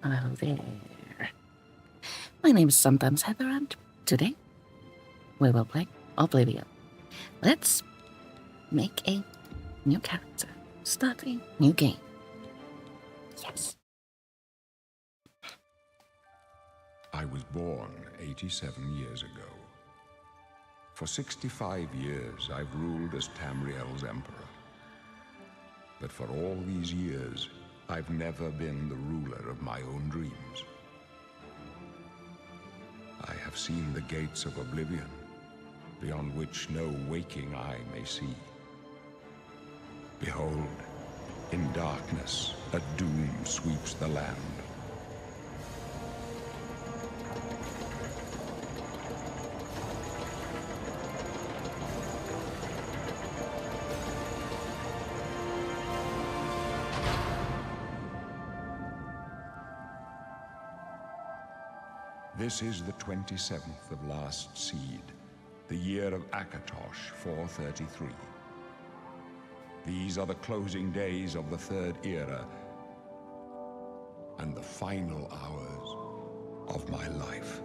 Hello there. My name is sometimes Heather, and today we will play Oblivion. Let's make a new character, start a new game. Yes. I was born 87 years ago. For 65 years, I've ruled as Tamriel's emperor. But for all these years, I've never been the ruler of my own dreams. I have seen the gates of Oblivion, beyond which no waking eye may see. Behold, in darkness, a doom sweeps the land. This is the 27th of last seed, the year of Akatosh 433. These are the closing days of the Third Era and the final hours of my life.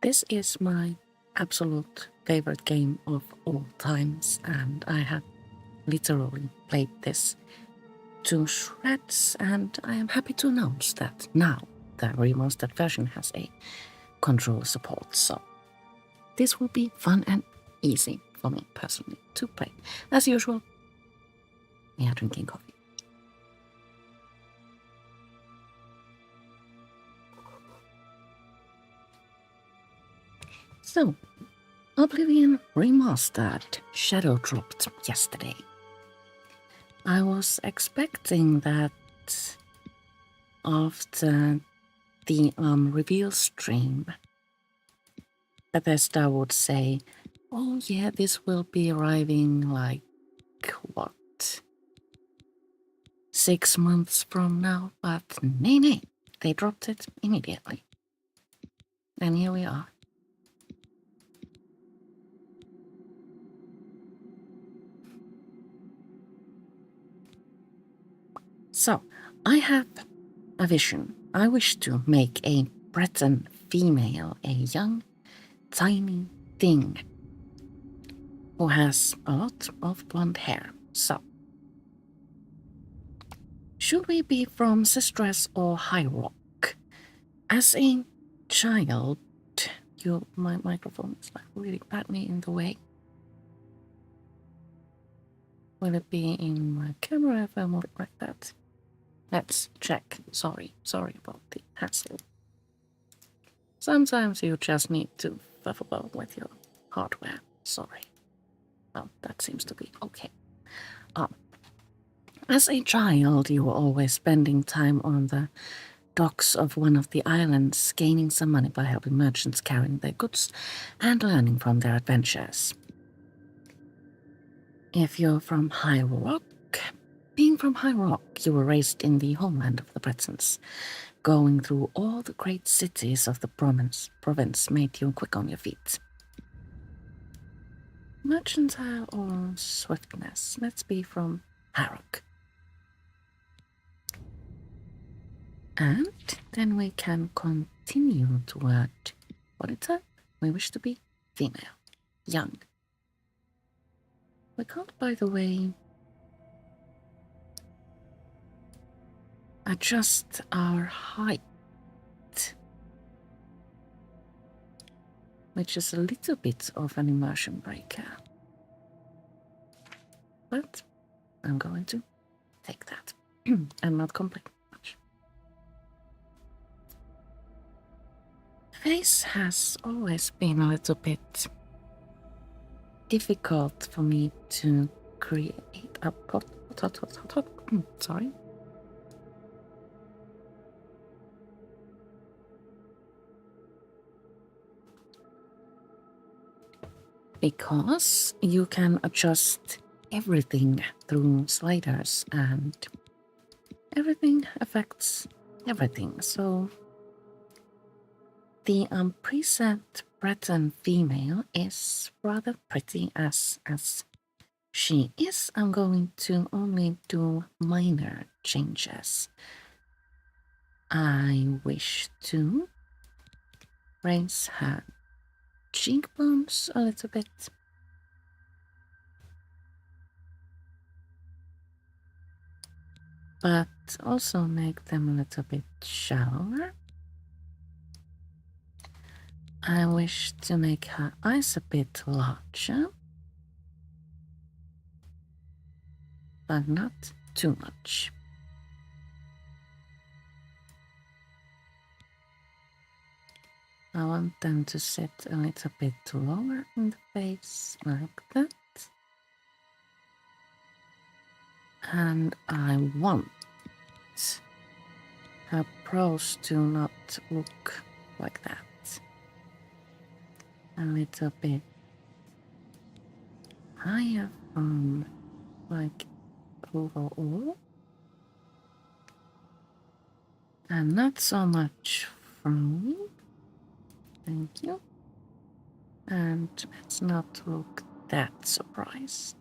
This is my absolute favorite game of all times, and I have literally played this to shreds, and I am happy to announce that now the remastered version has a controller support, so this will be fun and easy for me personally to play. As usual, we are drinking coffee. So, Oblivion Remastered Shadow dropped yesterday. I was expecting that after the reveal stream, Bethesda would say, oh yeah, this will be arriving like, what, 6 months from now? But nay, they dropped it immediately. And here we are. So, I have a vision. I wish to make a Breton female, a young, tiny thing who has a lot of blonde hair. So, should we be from Sistress or High Rock? As a child, my microphone is like really badly in the way. Will it be in my camera if I move it like that? Let's check. Sorry about the hassle. Sometimes you just need to fuff about with your hardware. Sorry. Well, that seems to be okay. As a child, you were always spending time on the docks of one of the islands, gaining some money by helping merchants carrying their goods and learning from their adventures. If you're from High Rock, being from High Rock, you were raised in the homeland of the Bretons. Going through all the great cities of the province made you quick on your feet. Mercantile or swiftness? Let's be from High Rock. And then we can continue toward what it's at. We wish to be female, young. We can't, by the way, adjust our height, which is a little bit of an immersion breaker. but I'm going to take that and not complain much. Face has always been a little bit difficult for me to create a sorry. Because you can adjust everything through sliders and everything affects everything. So the preset Breton female is rather pretty as she is. I'm going to only do minor changes. I wish to raise her cheekbones a little bit. But also make them a little bit shallower. I wish to make her eyes a bit larger, but not too much. I want them to sit a little bit lower in the face, like that. And I want her brows to not look like that. A little bit higher from like overall. And not so much from me. Thank you. And let's not look that surprised.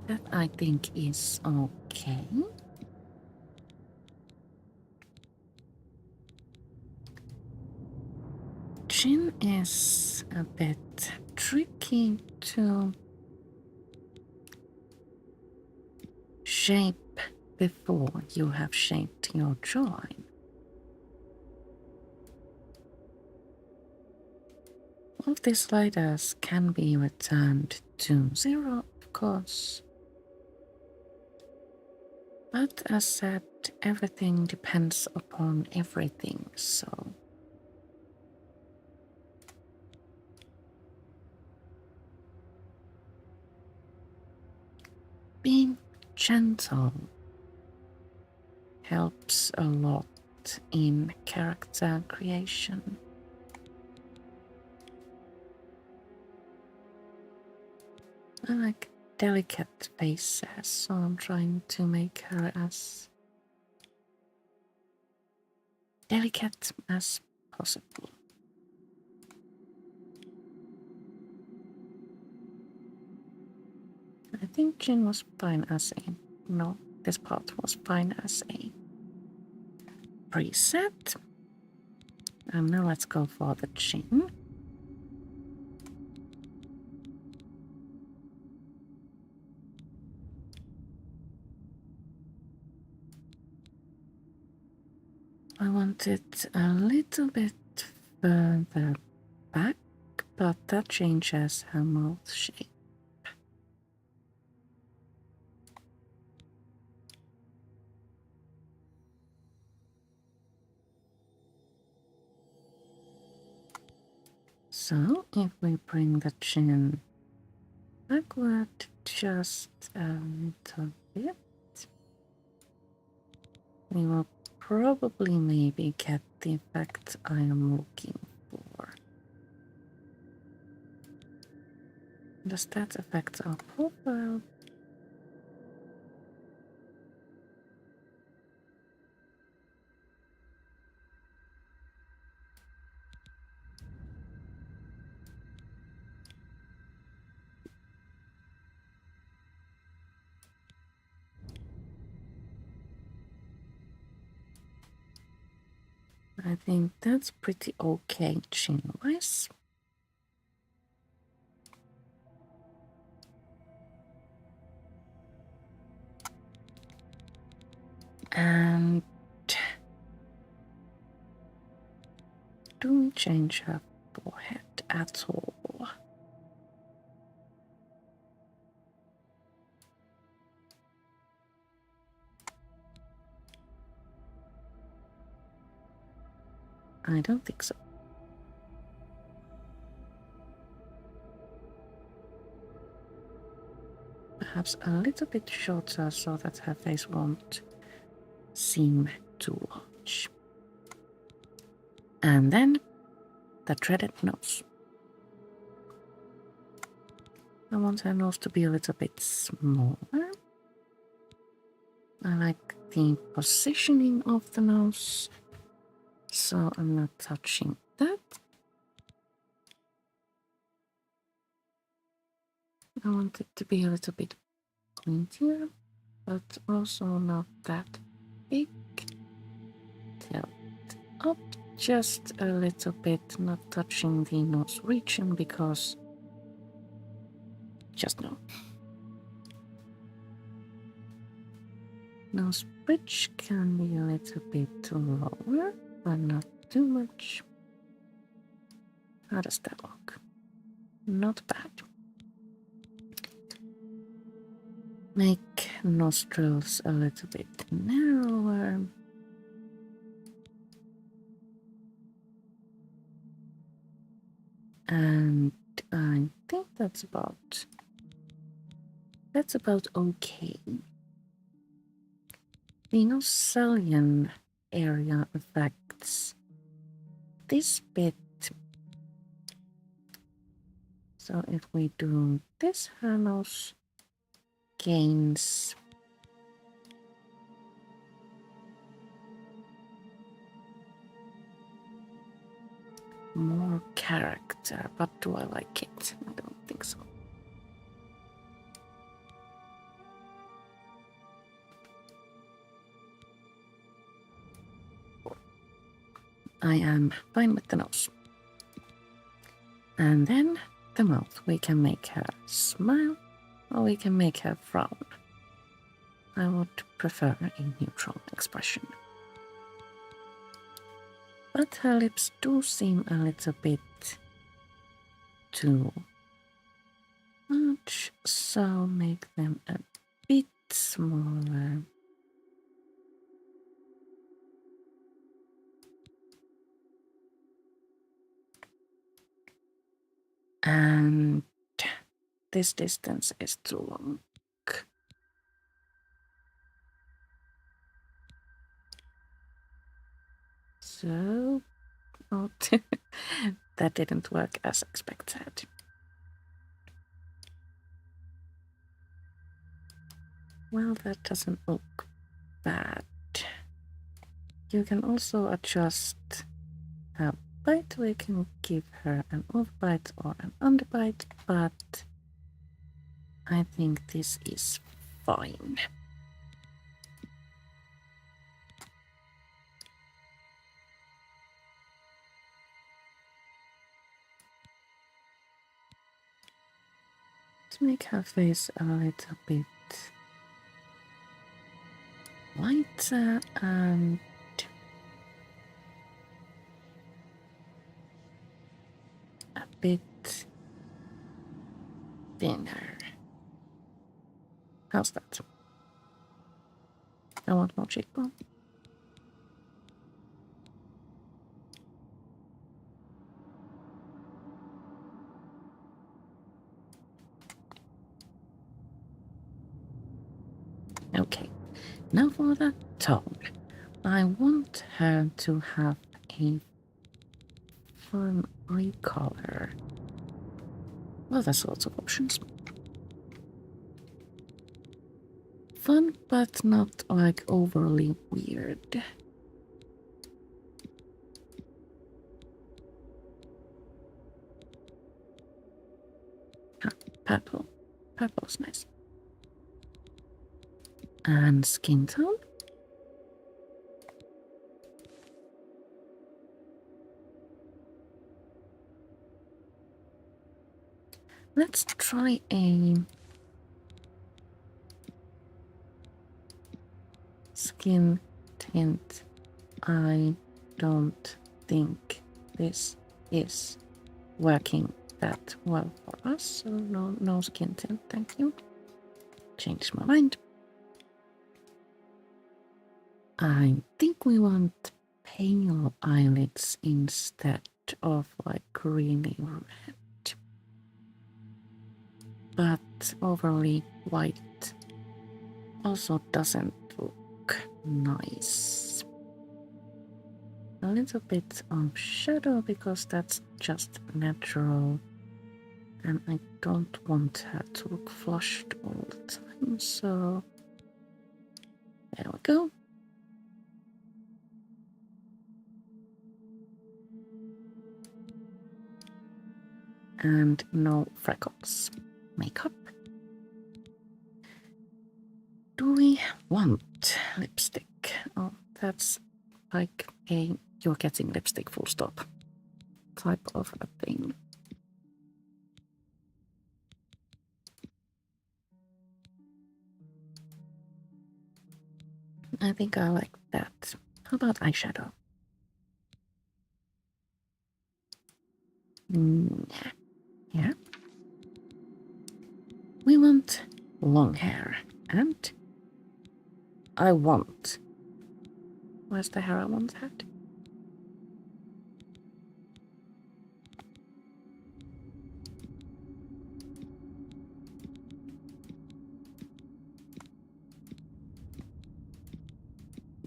That I think is okay. Chin is a bit tricky to shape before you have shaped your jawline. All of these sliders can be returned to 0, of course. But as said, everything depends upon everything, so being gentle helps a lot in character creation. I like delicate faces, so I'm trying to make her as delicate as possible. I think Jin was fine as a... No, this part was fine as a preset. And now let's go for the chin. I want it a little bit further back, but that changes her mouth shape. So, if we bring the chin backward just a little bit, we will probably maybe get the effect I am looking for. Does that affect our profile? I think that's pretty okay chin-wise. And don't change her forehead at all. I don't think so. Perhaps a little bit shorter so that her face won't seem too large. And then the threaded nose. I want her nose to be a little bit smaller. I like the positioning of the nose, so I'm not touching that. I want it to be a little bit pointier, but also not that big. Tilt up just a little bit, not touching the nose region because just no. Nose bridge can be a little bit lower, but not too much. How does that look? Not bad. Make nostrils a little bit narrower. And I think that's about okay. The Nosalian area affects this bit. So if we do this, her nose gains more character, but do I like it? I don't think so. I am fine with the nose. And then the mouth. We can make her smile or we can make her frown. I would prefer a neutral expression. But her lips do seem a little bit too much, so make them a bit smaller. And this distance is too long. So, oh, that didn't work as expected. Well, that doesn't look bad. You can also adjust her bite. We can give her an overbite or an underbite, but I think this is fine. To make her face a little bit lighter and a bit thinner. How's that? I want more cheekbone. Okay, now for the tone. I want her to have a fun eye color. Well, there's lots of options. Fun, but not like overly weird. Ah, purple. Purple's nice. And skin tone. Let's try a skin tint. I don't think this is working that well for us, so no skin tint, thank you. Change my mind. I think we want pale eyelids instead of like greeny red. But overly white also doesn't look nice. A little bit of shadow because that's just natural. And I don't want her to look flushed all the time, so there we go. And no freckles. Makeup. Do we want lipstick? Oh, that's like a you're getting lipstick full stop type of a thing. I think I like that. How about eyeshadow? Yeah. We want long hair. And I want. Where's the hair I once had?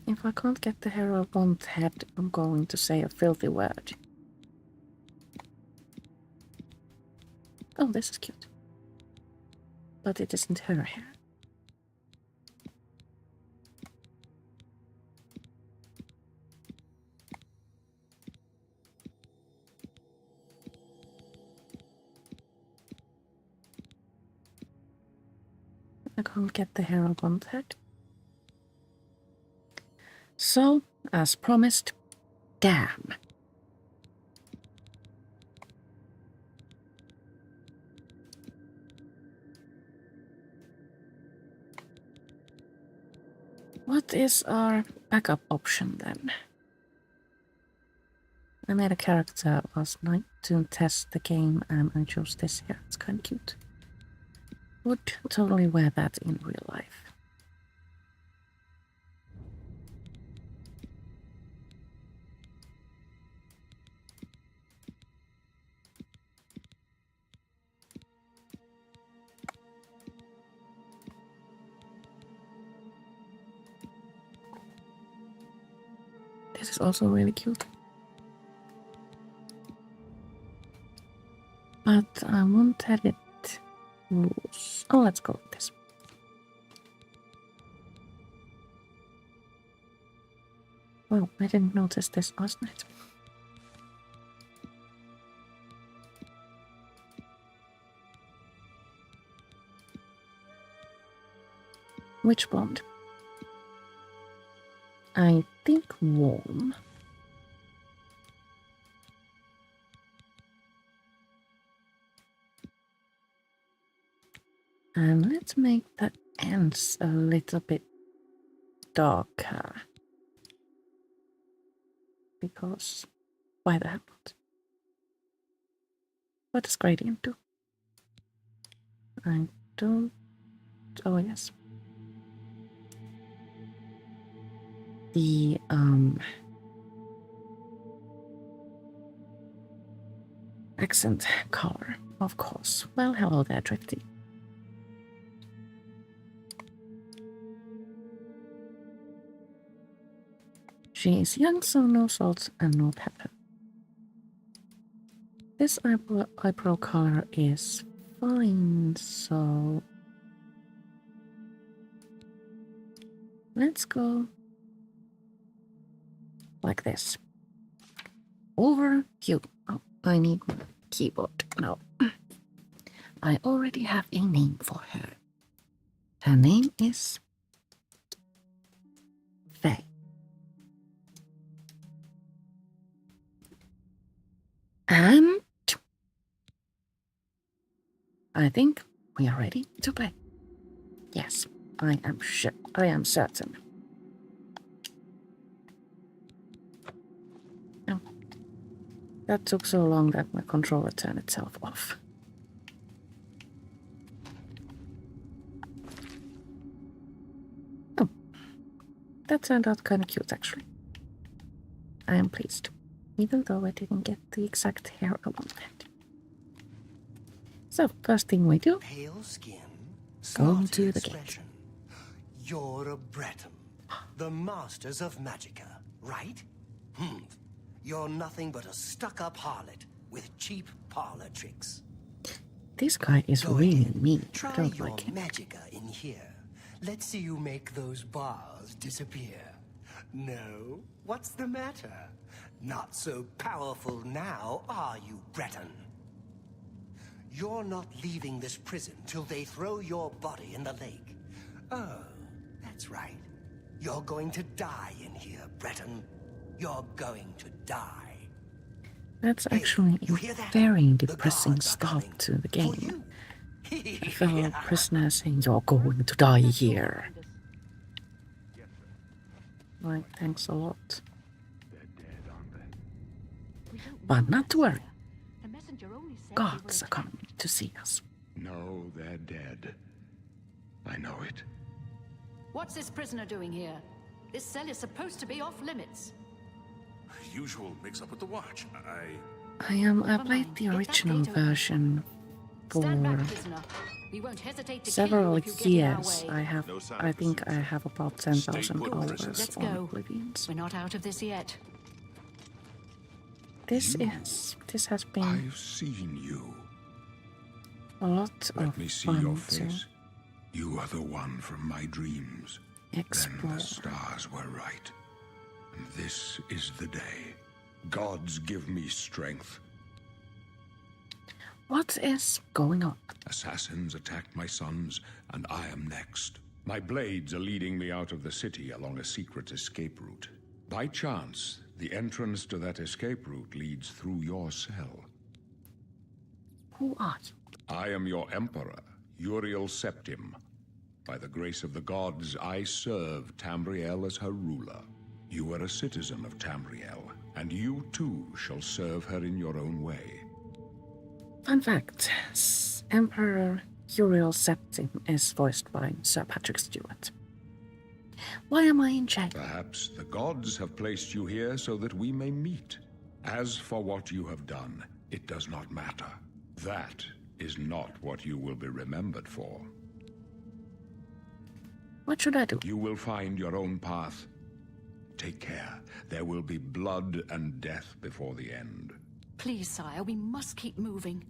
If I can't get the hair I once had, I'm going to say a filthy word. Oh, this is cute. But it isn't her hair. I can't get the hair I once had. So, as promised, damn. What is our backup option then? I made a character last night to test the game and I chose this here. It's kind of cute. Would totally wear that in real life. This is also really cute. But I won't have it loose. Oh, let's go with this. Well, I didn't notice this last night. Which blonde? I think warm. And let's make the ends a little bit darker. Because why the hell not? What does gradient do? I don't. Oh, yes. The accent color, of course. Well, hello there, Drifty. She is young, so no salt and no pepper. This eyebrow color is fine, so let's go like this. Over you. Oh, I need my keyboard. No. I already have a name for her. Her name is Faye. And I think we are ready to play. Yes, I am sure. I am certain. Oh, that took so long that my controller turned itself off. Oh, that turned out kind of cute, actually. I am pleased, even though I didn't get the exact hair I wanted. So, first thing we do, Pale skin, go smart to the gate. expression. You're a Breton, the masters of magicka, right? You're nothing but a stuck-up harlot with cheap parlor tricks. This guy is Go really ahead, mean. I try don't your like him. magicka in here. Let's see you make those bars disappear. No? What's the matter? Not so powerful now, are you, Breton? You're not leaving this prison till they throw your body in the lake. Oh, that's right. You're going to die in here, Breton. You're going to die. That's Hey, actually you a hear that? very The depressing guards are start coming to the for game. you. A fellow prisoner saying you're going to die here. Like, thanks a lot. But not to worry. Guards are coming to see us. No, they're dead. I know it. What's this prisoner doing here? This cell is supposed to be off limits. Usual mix-up with the watch. I played the original version Stand back, for prisoner. We won't hesitate to several kill you if you get in our years. way. I think I have about 10,000 Stay put, hours prisoner. Let's on go. Oblivions. We're not out of this yet. This has been I've seen you. a lot Let of me see fun your to face. You are the one from my dreams. Then explore. the stars were right. And this is the day. Gods give me strength. What is going on? Assassins attacked my sons, and I am next. My blades are leading me out of the city along a secret escape route. By chance, the entrance to that escape route leads through your cell. Who are you? I am your emperor, Uriel Septim. By the grace of the gods, I serve Tamriel as her ruler. You are a citizen of Tamriel, and you too shall serve her in your own way. Fun fact, Emperor Uriel Septim is voiced by Sir Patrick Stewart. Why am I in jail? Perhaps the gods have placed you here so that we may meet. As for what you have done, it does not matter. That is not what you will be remembered for. What should I do? You will find your own path. Take care. There will be blood and death before the end. Please, sire, we must keep moving.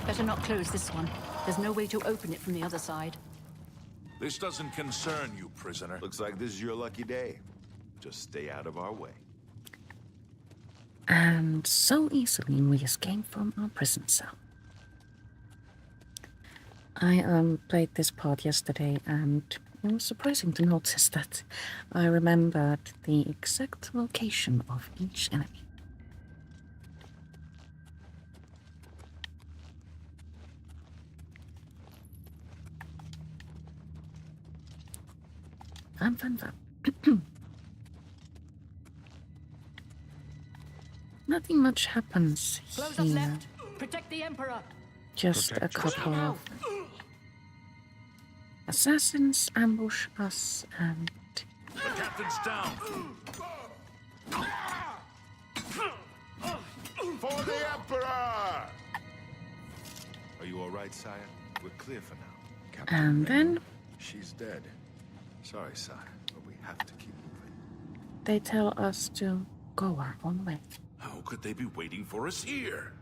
Better not close this one. There's no way to open it from the other side. This doesn't concern you, prisoner. Looks like this is your lucky day. Just stay out of our way. And so easily we escape from our prison cell. I played this part yesterday, and it was surprising to notice that I remembered the exact location of each enemy. Fun. Nothing much happens Close up here. left. Protect the Emperor. Just a couple of assassins ambush us, and The captain's down. For the Emperor! Are you all right, sire? We're clear for now. Captain and then She's dead. Sorry, sire, but we have to keep moving. they tell us to go our own way. How could they be waiting for us here?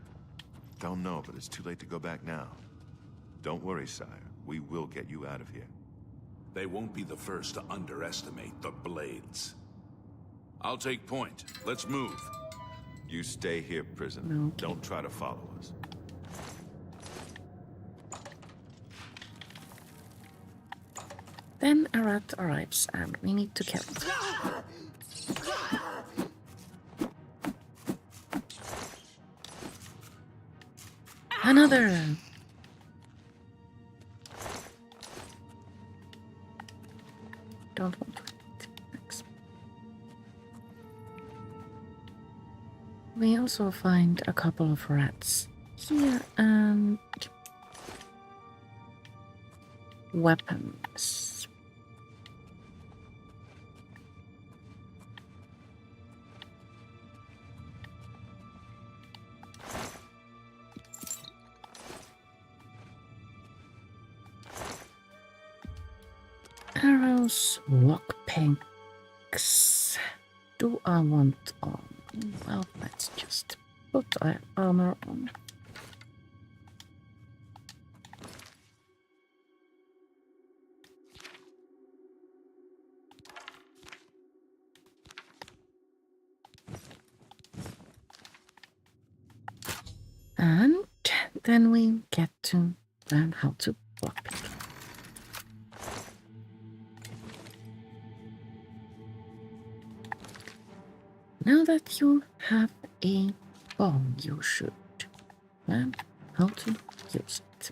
Don't know, but it's too late to go back now. Don't worry, sire. We will get you out of here. They won't be the first to underestimate the Blades. I'll take point. Let's move. You stay here, prisoner. Okay. Don't try to follow us. Then a rat arrives, and we need to kill it. Another! Don't want to eat. Thanks. We also find a couple of rats here, and weapons. Arrows, lockpicks. Do I want armor? Well, let's just put armor on. And then we get to learn how to lockpick. Now that you have a bomb, you should learn how to use it.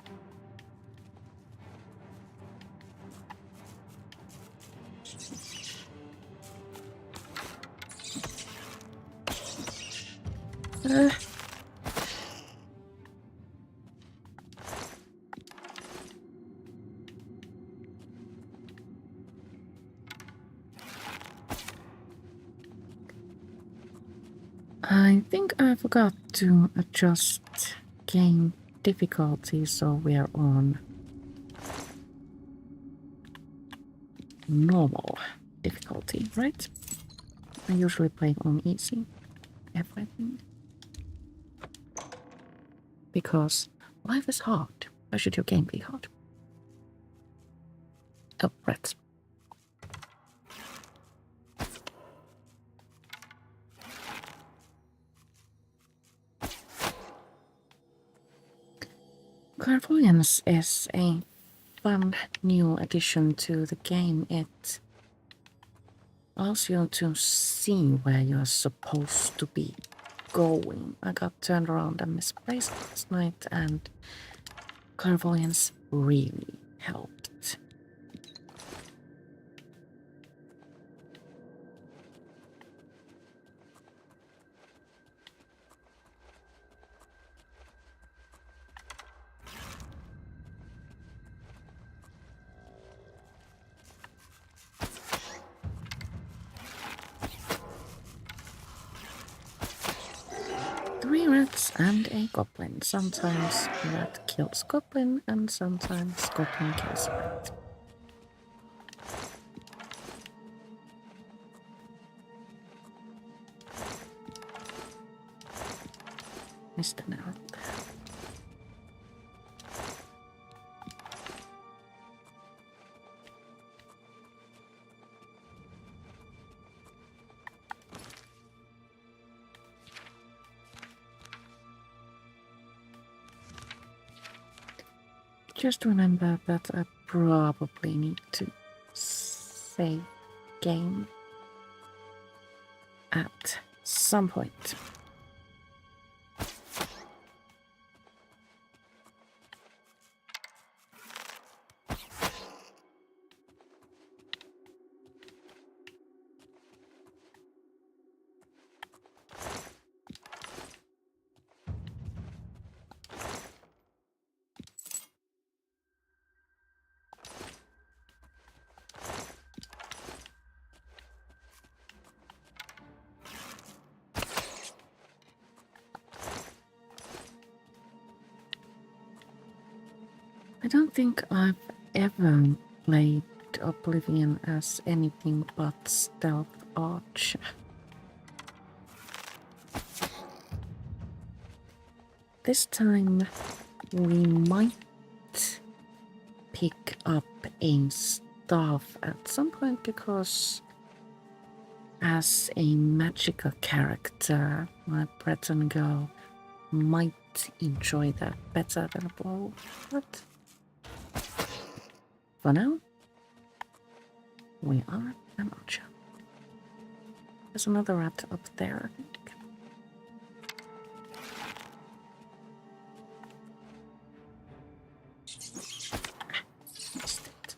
I think I forgot to adjust game difficulty, so we are on normal difficulty, right? I usually play on easy, everything. Because life is hard. Why should your game be hard? Oh, rats. Clairvoyance is a fun new addition to the game. It allows you to see where you're supposed to be going. I got turned around and misplaced last night, and clairvoyance really helped. Three rats and a goblin. Sometimes rat kills goblin, and sometimes goblin kills rat. Missed an arrow. Just remember that I probably need to save game at some point. I don't think I've ever played Oblivion as anything but stealth archer. This time we might pick up a staff at some point, because as a magical character, my Breton girl might enjoy that better than a bow, but for now, we are an archer. There's another rat up there, I think. Missed it.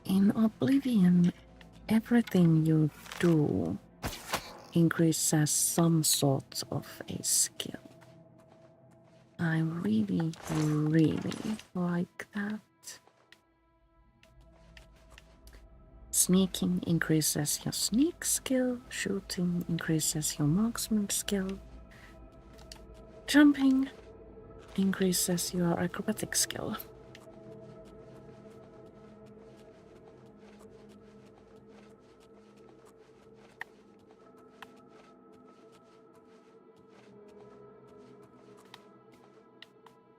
In Oblivion, everything you do increases some sort of a skill. I really, really like that. Sneaking increases your sneak skill, shooting increases your marksman skill, jumping increases your acrobatic skill.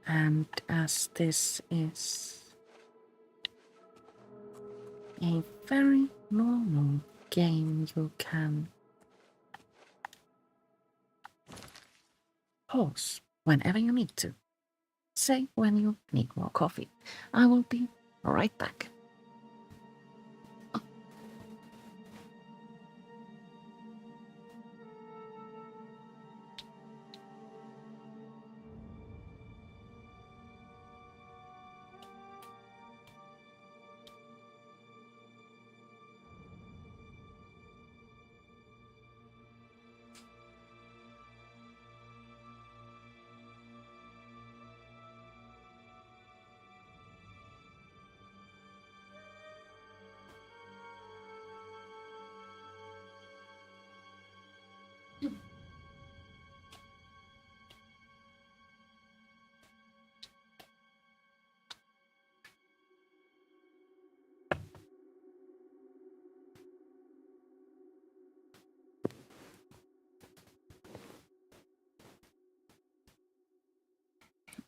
And as this is a very normal game, you can pause whenever you need to. Say when you need more coffee. I will be right back.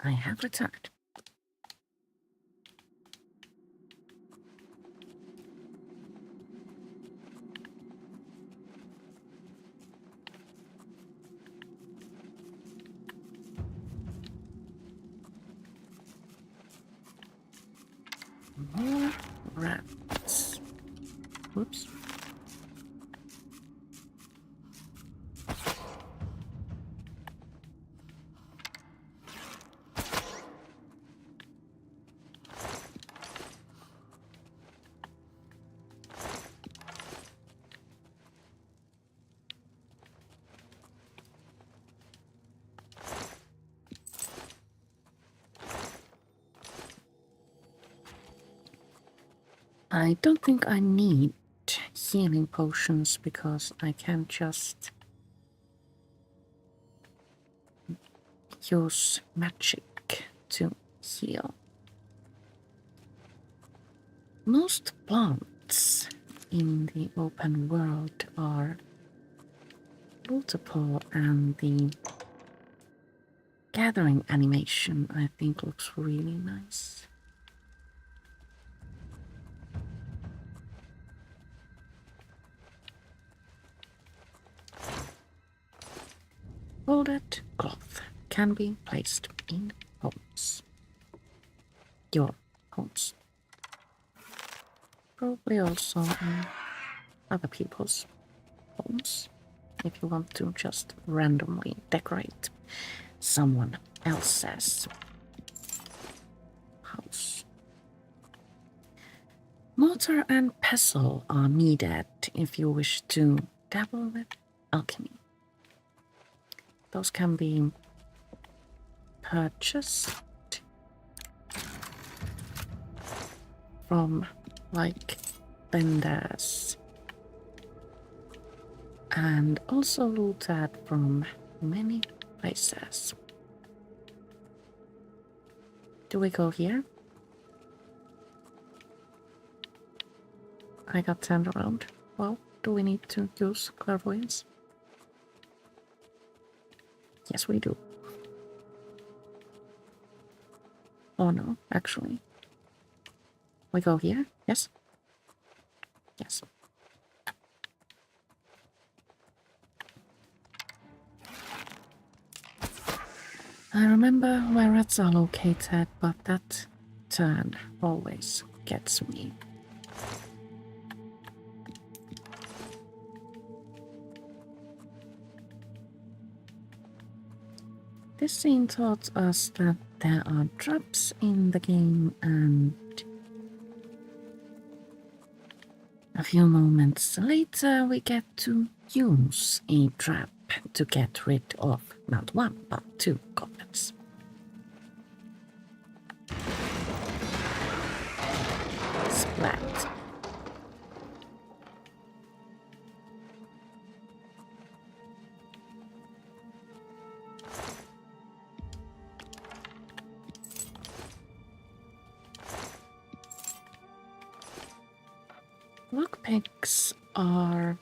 I have returned. More rats. Whoops. I don't think I need healing potions because I can just use magic to heal. Most plants in the open world are multiple, and the gathering animation I think looks really nice. Folded cloth can be placed in homes. Your homes. Probably also in other people's homes, if you want to just randomly decorate someone else's house. Mortar and pestle are needed if you wish to dabble with alchemy. Those can be purchased from like vendors and also looted from many places. Do we go here? I got turned around. Well, do we need to use clairvoyance? Yes, we do. Oh no, actually. We go here? Yes? Yes. I remember where rats are located, but that turn always gets me. This scene taught us that there are traps in the game, and A few moments later, we get to use a trap to get rid of not one, but two goblins. Splat. Lockpicks are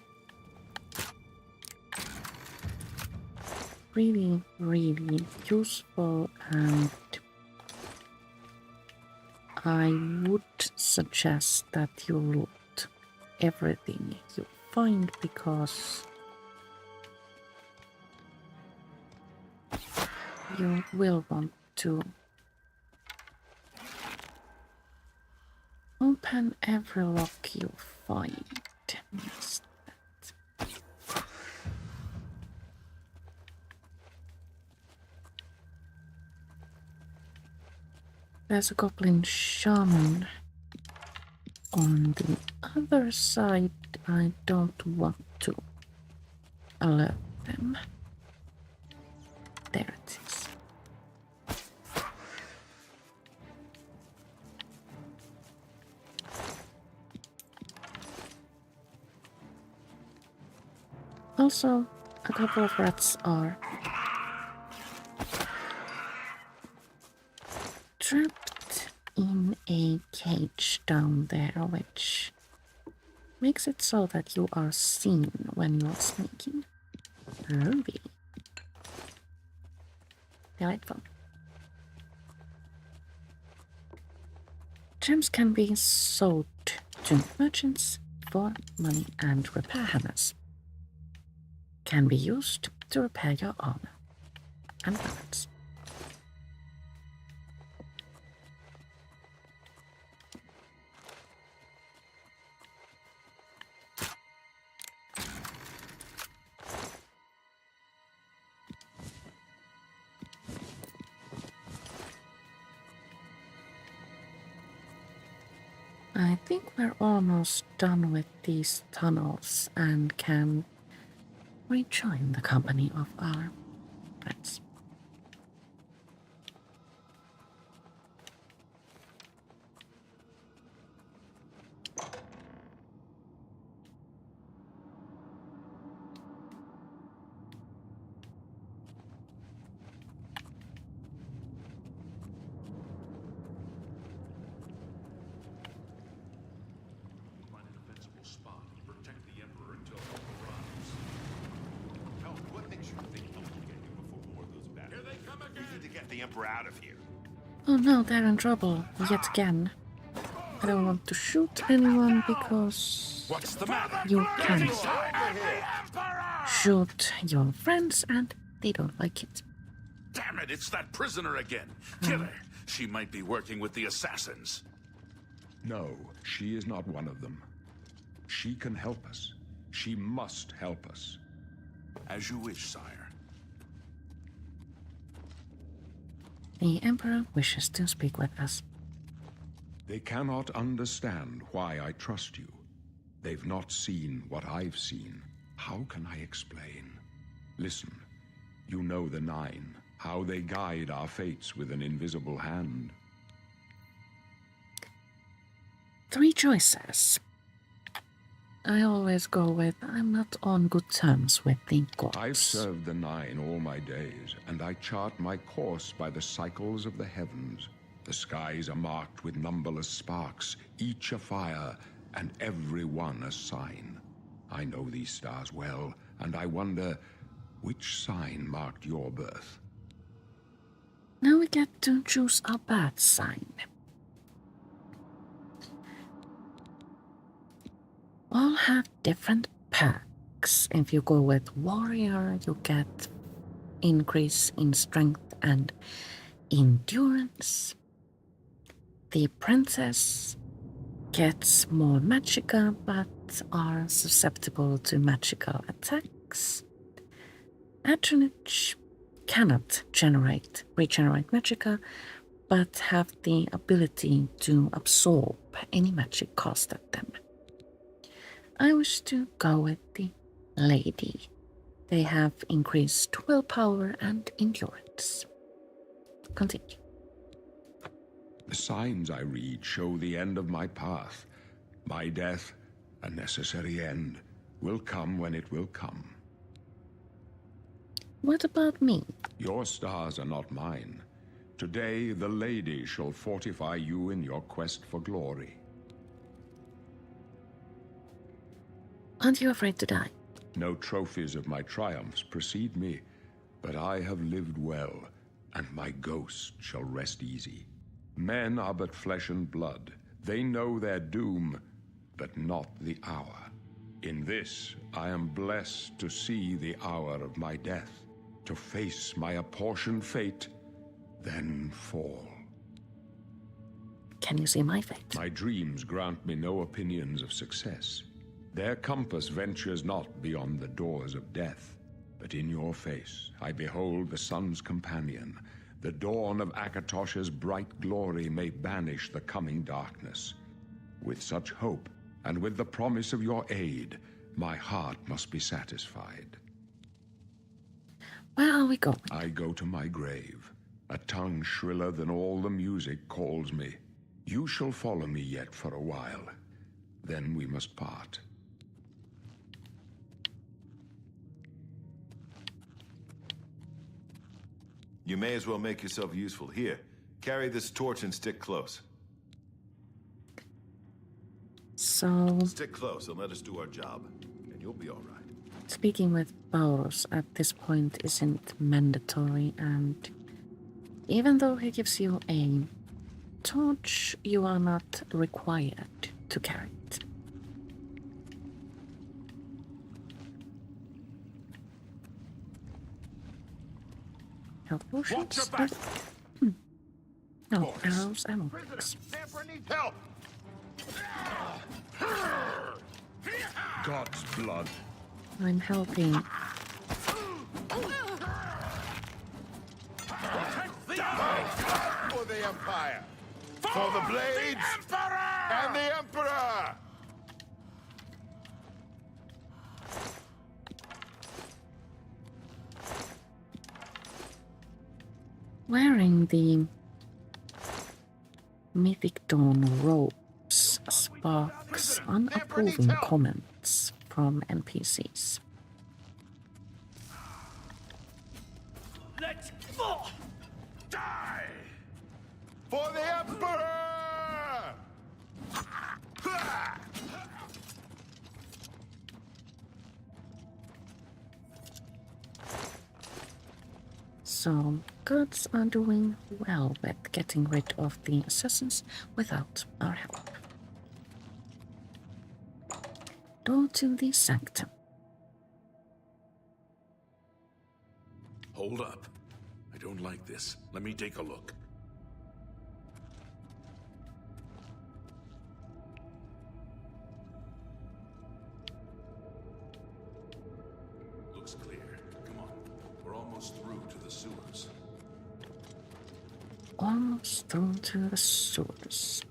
really, really useful, and I would suggest that you loot everything you find, because you will want to open every lock you find. Yes, that. There's a goblin shaman on the other side. I don't want to alert them. There it is. Also, a couple of rats are trapped in a cage down there, which makes it so that you are seen when you're sneaking. Ruby. Delightful. Gems can be sold to merchants for money, and repair hammers can be used to repair your armor and weapons. I think we're almost done with these tunnels and can rejoin the company of our friends. Find a defensible spot and protect the Emperor until help arrives. Help, what makes you think help will get you before more of those bad? Here they come again! We need to get the Emperor out of here. Oh no, they're in trouble yet again. I don't want to shoot anyone because What's the matter? you can shoot your friends and they don't like it. Damn it, it's that prisoner again. Kill her. She might be working with the assassins. No, she is not one of them. She can help us. She must help us. As you wish, sire. The Emperor wishes to speak with us. They cannot understand why I trust you. They've not seen what I've seen. How can I explain? Listen, you know the Nine, how they guide our fates with an invisible hand. 3 choices. I always go with, I'm not on good terms with the gods. I've served the Nine all my days, and I chart my course by the cycles of the heavens. The skies are marked with numberless sparks, each a fire, and every one a sign. I know these stars well, and I wonder, which sign marked your birth? Now we get to choose a bad sign. All have different perks. If you go with warrior, you get increase in strength and endurance. The princess gets more magicka, but are susceptible to magical attacks. Atronach cannot regenerate magicka, but have the ability to absorb any magic cast at them. I wish to go with the lady. They have increased willpower and endurance. Continue. The signs I read show the end of my path. My death, a necessary end, will come when it will come. What about me? Your stars are not mine. Today, the lady shall fortify you in your quest for glory. Aren't you afraid to die? No trophies of my triumphs precede me, but I have lived well, and my ghost shall rest easy. Men are but flesh and blood. They know their doom, but not the hour. In this, I am blessed to see the hour of my death, to face my apportioned fate, then fall. Can you see my fate? My dreams grant me no opinions of success. Their compass ventures not beyond the doors of death. But in your face I behold the sun's companion. The dawn of Akatosh's bright glory may banish the coming darkness. With such hope, and with the promise of your aid, my heart must be satisfied. Where are we going? I go to my grave. A tongue shriller than all the music calls me. You shall follow me yet for a while. Then we must part. You may as well make yourself useful. Here, carry this torch and stick close. So, Stick close and let us do our job, and you'll be all right. speaking with Bauros at this point isn't mandatory, and even though he gives you a torch, you are not required to carry it. Health potions? back. No, arrows, ammo packs. Help! God's blood. I'm helping. For the Empire! For the Blades! And the Emperor! Wearing the Mythic Dawn robes sparks unapproving comments from NPCs. Let's die! For the Emperor! So, gods are doing well with getting rid of the assassins without our help. Door to the sanctum. Hold up. I don't like this. Let me take a look. Looks clear. Come on. We're almost through to the sewers. Almost through to the sewers.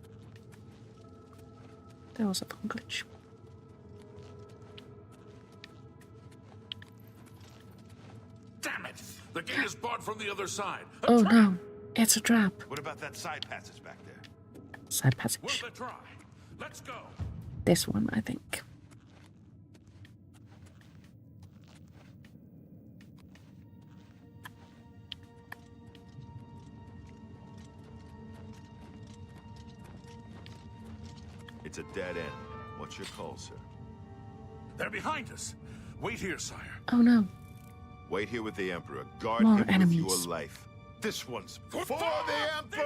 There was a phone glitch. Damn it! The gate is barred from the other side. A Oh trap! no, it's a trap. What about that side passage back there? Side passage. Worth a try. Let's go. This one, I think. It's a dead end. What's your call, sir? They're behind us. Wait here, sire. Oh no, Wait here with the Emperor. Guard More him enemies. with your life. This one's for the Emperor!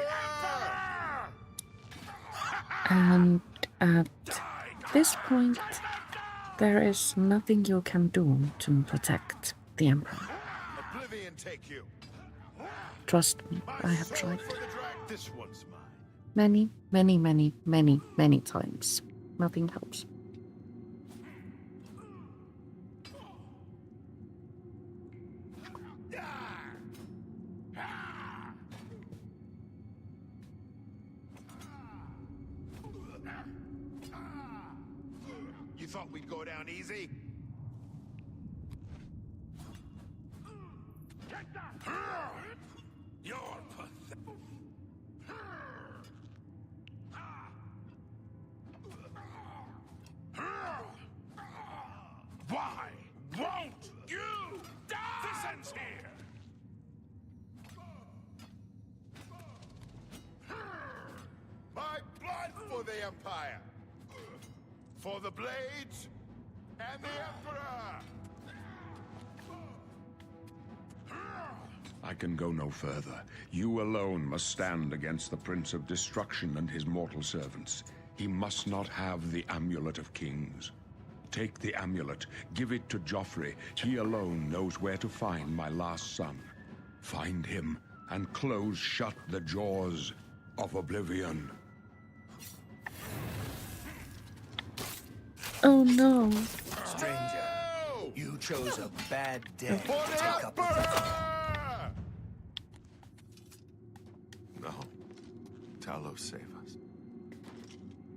and at this point, there is nothing you can do to protect the Emperor. Oblivion take you. Trust me, I have Sword tried for the drag. This one's mine. many times. Nothing helps. You thought we'd go down easy? You're pathetic. Why won't you die? This ends here. My blood for the Empire. For the Blades and the Emperor. I can go no further. You alone must stand against the Prince of Destruction and his mortal servants. He must not have the Amulet of Kings. Take the amulet, give it to Joffrey. He alone knows where to find my last son. Find him and close shut the jaws of Oblivion. Oh no. Stranger, you chose a bad day For to the take up with the Emperor! No. Talos, save us.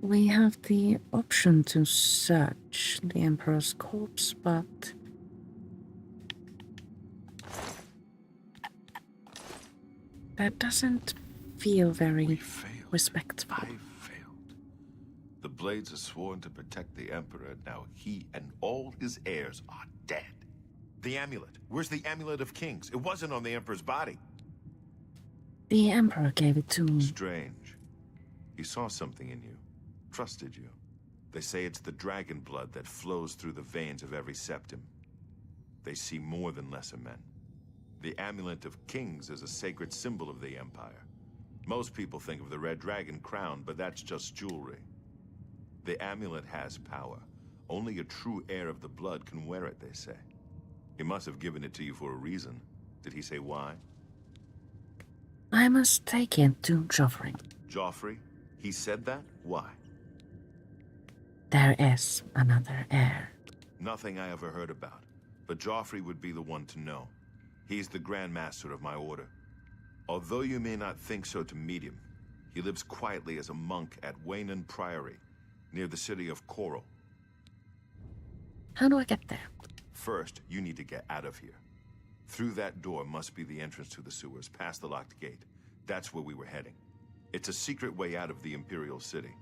We have the option to search the Emperor's corpse, but that doesn't feel very We failed. respectful. I failed. The Blades are sworn to protect the Emperor. Now he and all his heirs are dead. The amulet. Where's the Amulet of Kings? It wasn't on the Emperor's body. The Emperor gave it to me. Strange. He saw something in you. Trusted you. They say it's the dragon blood that flows through the veins of every septim. They see more than lesser men. The Amulet of Kings is a sacred symbol of the Empire. Most people think of the red dragon crown, but that's just jewelry. The amulet has power. Only a true heir of the blood can wear it, they say. He must have given it to you for a reason. Did he say why? I must take it to Joffrey. Joffrey? He said that? Why? There is another heir. Nothing I ever heard about. But Joffrey would be the one to know. He's the Grand Master of my order. Although you may not think so to meet him, he lives quietly as a monk at Waynon Priory, near the city of Coral. How do I get there? First, you need to get out of here. Through that door must be the entrance to the sewers, past the locked gate. That's where we were heading. It's a secret way out of the Imperial City.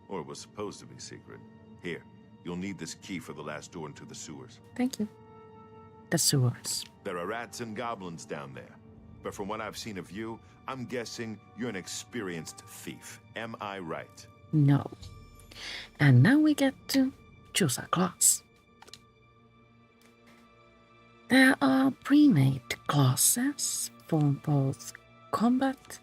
Or it was supposed to be secret. Here, you'll need this key for the last door into the sewers. Thank you. The sewers. There are rats and goblins down there. But from what I've seen of you, I'm guessing you're an experienced thief. Am I right? No. And now we get to choose our class. There are pre-made classes for both combat,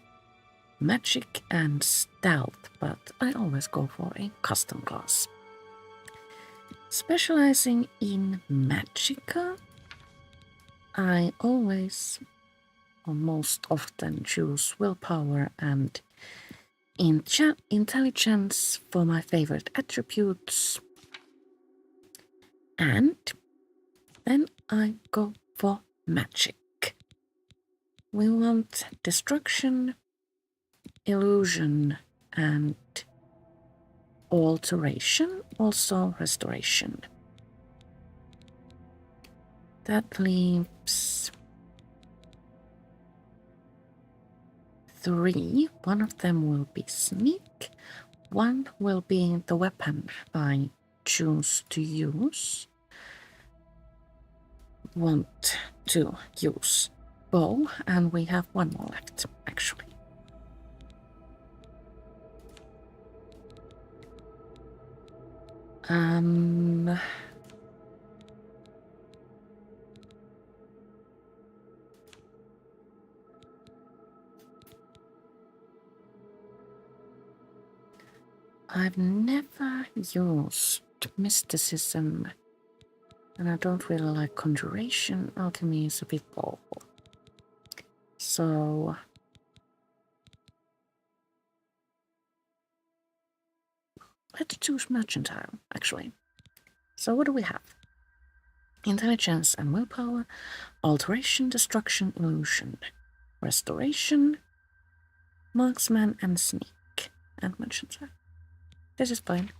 magic and stealth, but I always go for a custom class. Specializing in magicka, I always or most often choose willpower and intelligence for my favorite attributes. And then I go for magic. We want destruction, illusion, and alteration, also restoration. That leaves 3. One of them will be sneak. One will be the weapon I choose to use. Want to use bow, and we have one more left, actually. I've never used mysticism, and I don't really like conjuration. Alchemy is a bit awful. So let's choose mercantile, actually. So what do we have? Intelligence and willpower, alteration, destruction, illusion, restoration, marksman and sneak, and mercantile. This is fine.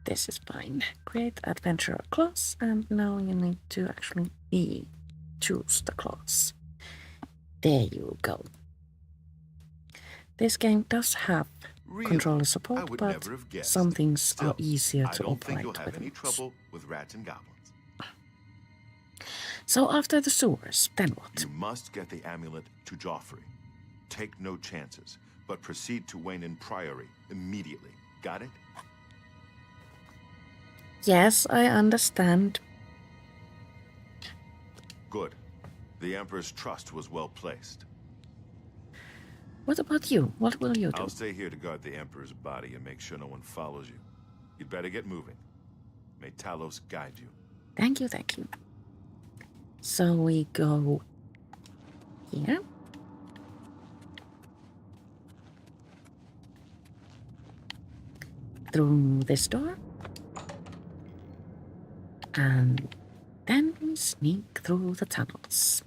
This is fine. Create adventurer class, and now you need to actually choose the class. There you go. This game does have Really? controller I support, would but never have guessed. some things Still, are easier I to don't think you'll operate have with any mouse. trouble with rats and goblins. So after the sewers, then what? You must get the amulet to Joffrey. Take no chances, but proceed to Wayne Priory immediately. Got it? Yes, I understand. Good. The Emperor's trust was well placed. What about you? What will you do? I'll stay here to guard the Emperor's body and make sure no one follows you. You'd better get moving. May Talos guide you. Thank you, thank you. So we go here. Through this door. And then we sneak through the tunnels,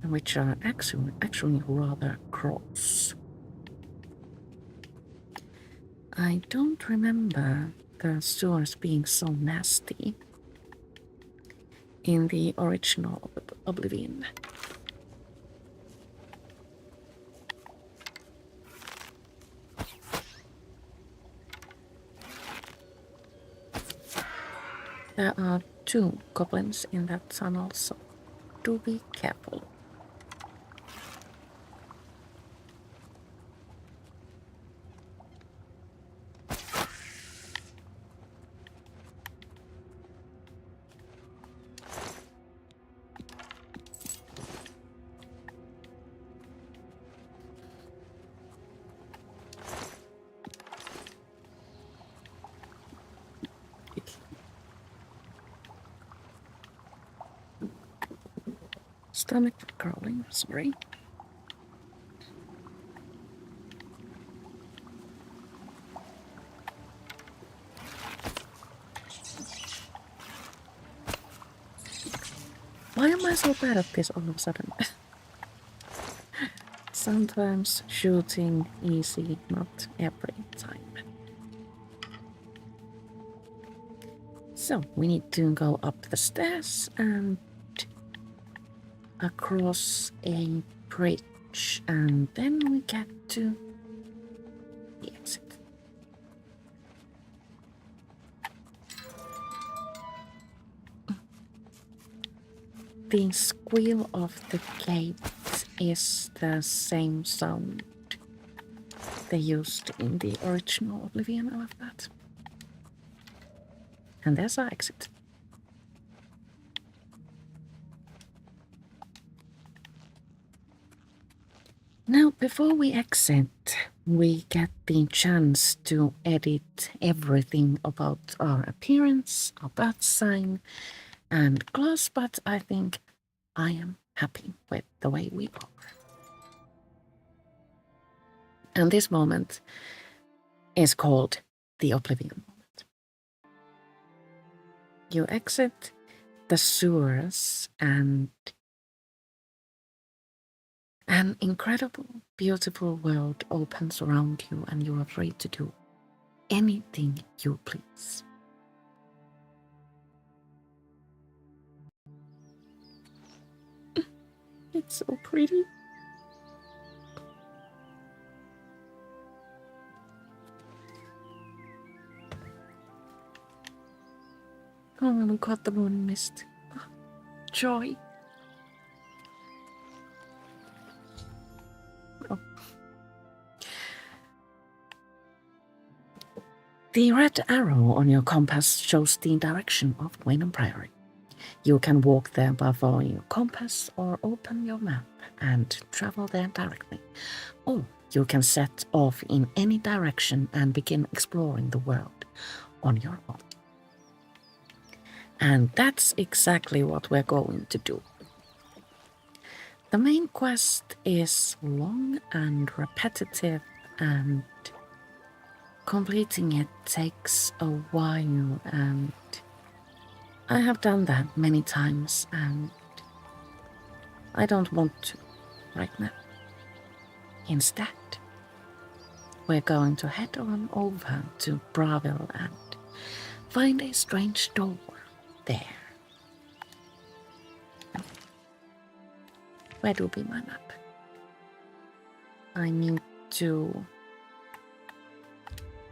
which are actually rather gross. I don't remember the sewers being so nasty in the original Oblivion. There are 2 goblins in that tunnel, so do be careful. Stomach crawling, sorry. Why am I so bad at this all of a sudden? Sometimes shooting easy, not every time. So we need to go up the stairs and across a bridge, and then we get to the exit. The squeal of the gate is the same sound they used in the original Oblivion. I love that. And there's our exit. Now, before we exit, we get the chance to edit everything about our appearance, our birth sign, and class, but I think I am happy with the way we are. And this moment is called the Oblivion moment. You exit the sewers and an incredible, beautiful world opens around you, and you are free to do anything you please. It's so pretty. Oh, look at the moon mist. Joy. Oh. The red arrow on your compass shows the direction of Wayne Priory. You can walk there by following your compass or open your map and travel there directly. Or you can set off in any direction and begin exploring the world on your own. And that's exactly what we're going to do. The main quest is long and repetitive, and completing it takes a while, and I have done that many times, and I don't want to right now. Instead, we're going to head on over to Bravil and find a strange door there. Where will be my map? I need to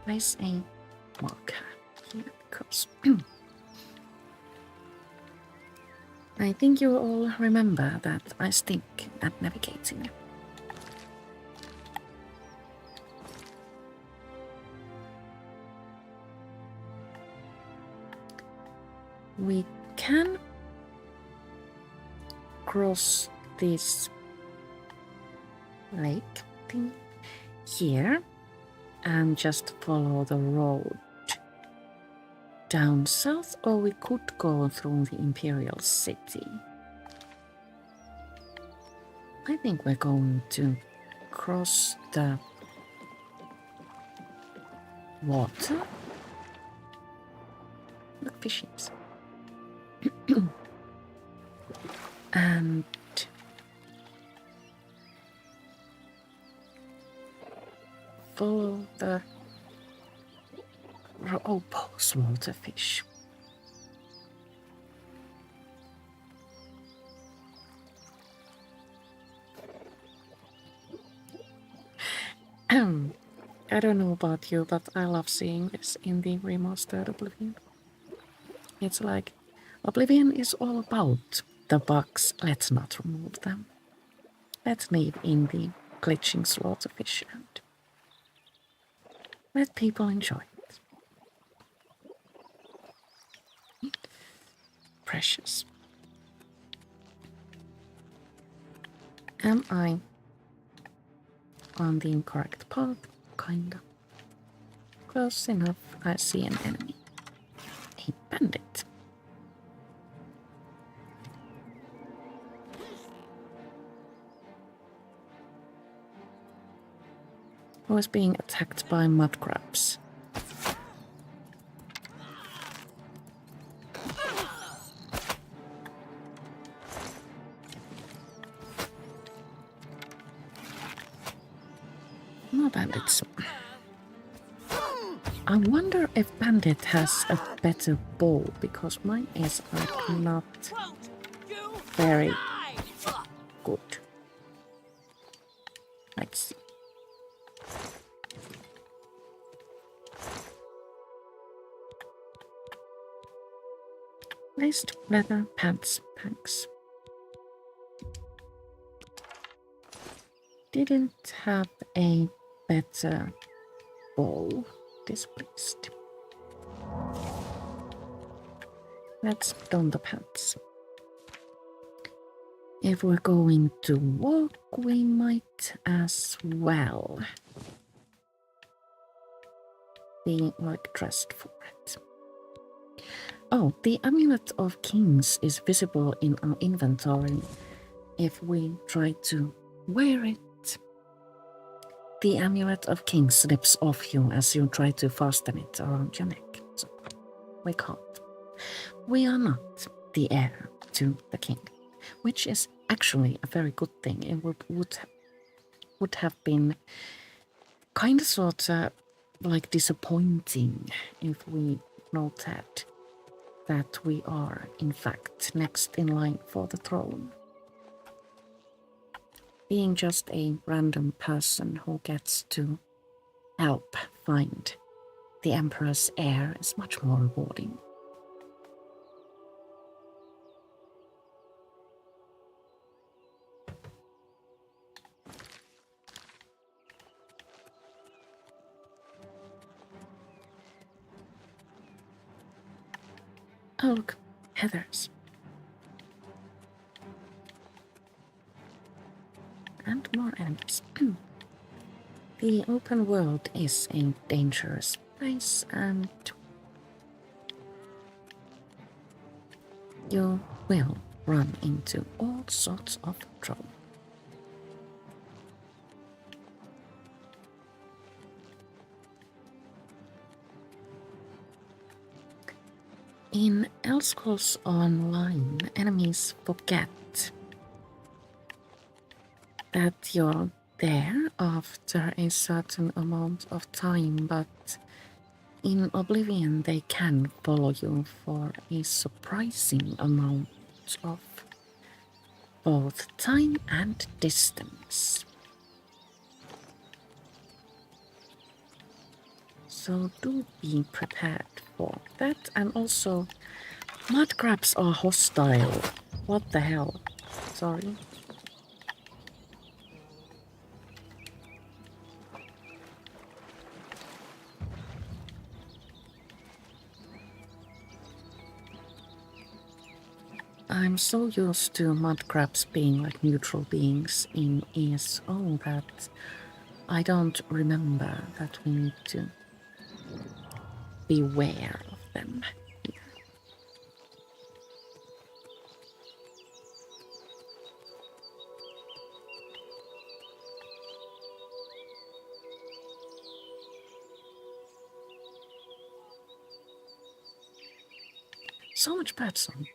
place a marker here because I think you all remember that I stink at navigating. We can cross this lake thing here and just follow the road down south, or we could go through the Imperial City. I think we're going to cross the water. Look, fishies. And follow the slaughterfish. I don't know about you, but I love seeing this in the remastered Oblivion. It's like Oblivion is all about the bugs. Let's not remove them. Let's leave in the glitching slaughterfish and let people enjoy it. Precious. Am I on the incorrect path? Kinda. Close enough. I see an enemy. A bandit. Who is being attacked by mud crabs. No bandits. I wonder if Bandit has a better bow, because mine is like not very good. Let's see. Laced leather pants, thanks. Didn't have a better bow. Displeased. Let's don the pants. If we're going to walk, we might as well be like dressed for it. Oh, the Amulet of Kings is visible in our inventory if we try to wear it. The Amulet of Kings slips off you as you try to fasten it around your neck. So we can't. We are not the heir to the king, which is actually a very good thing. It would have been kind of sort of like disappointing if we noted that we are in fact next in line for the throne. Being just a random person who gets to help find the Emperor's heir is much more rewarding. Oh look, heathers. And more enemies. The open world is a dangerous place, and you will run into all sorts of trouble. In Elder Scrolls Online, enemies forget that your there after a certain amount of time, but in Oblivion they can follow you for a surprising amount of both time and distance. So do be prepared for that, and also mud crabs are hostile. What the hell? Sorry. I'm so used to mud crabs being like neutral beings in ESO that I don't remember that we need to beware of them here. So much birdsong.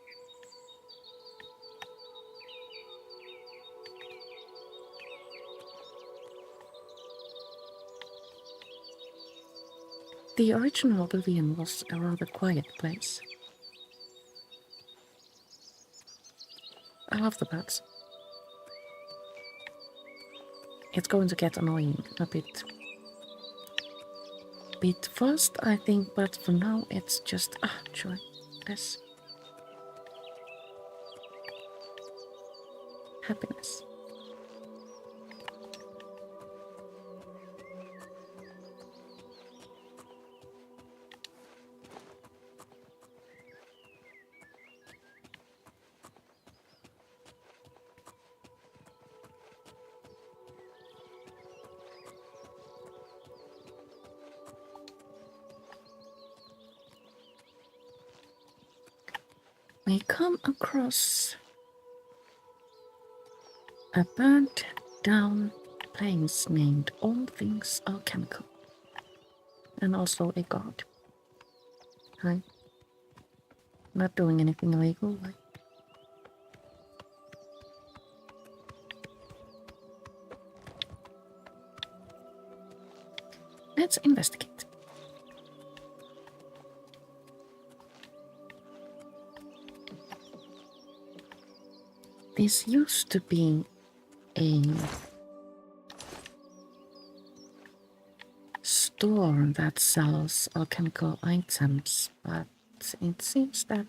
The original Oblivion was a rather quiet place. I love the birds. It's going to get annoying a bit fast, I think, but for now it's just joy. This happiness. We come across a burnt down place named All Things Alchemical, and also a god. Hi. Not doing anything illegal, like. Let's investigate. This used to be a store that sells alchemical items, but it seems that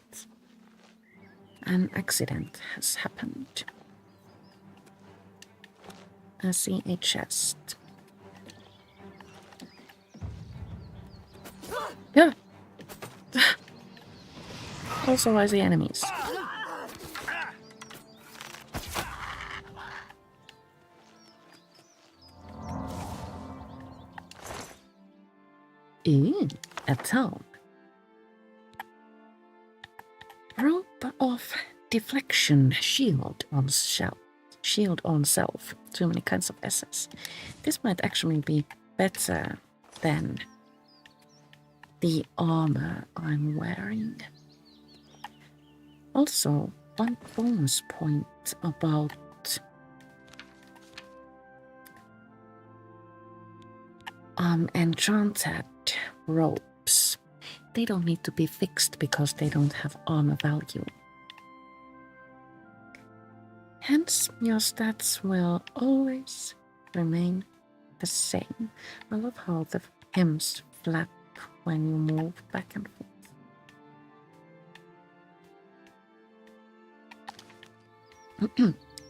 an accident has happened. I see a chest. Yeah. Also, I see enemies. Ooh, a town. Rope of deflection, shield on self. Shield on self. Too many kinds of S's. This might actually be better than the armor I'm wearing. Also, one bonus point about enchanted ropes. They don't need to be fixed because they don't have armor value. Hence, your stats will always remain the same. I love how the hems flap when you move back and forth.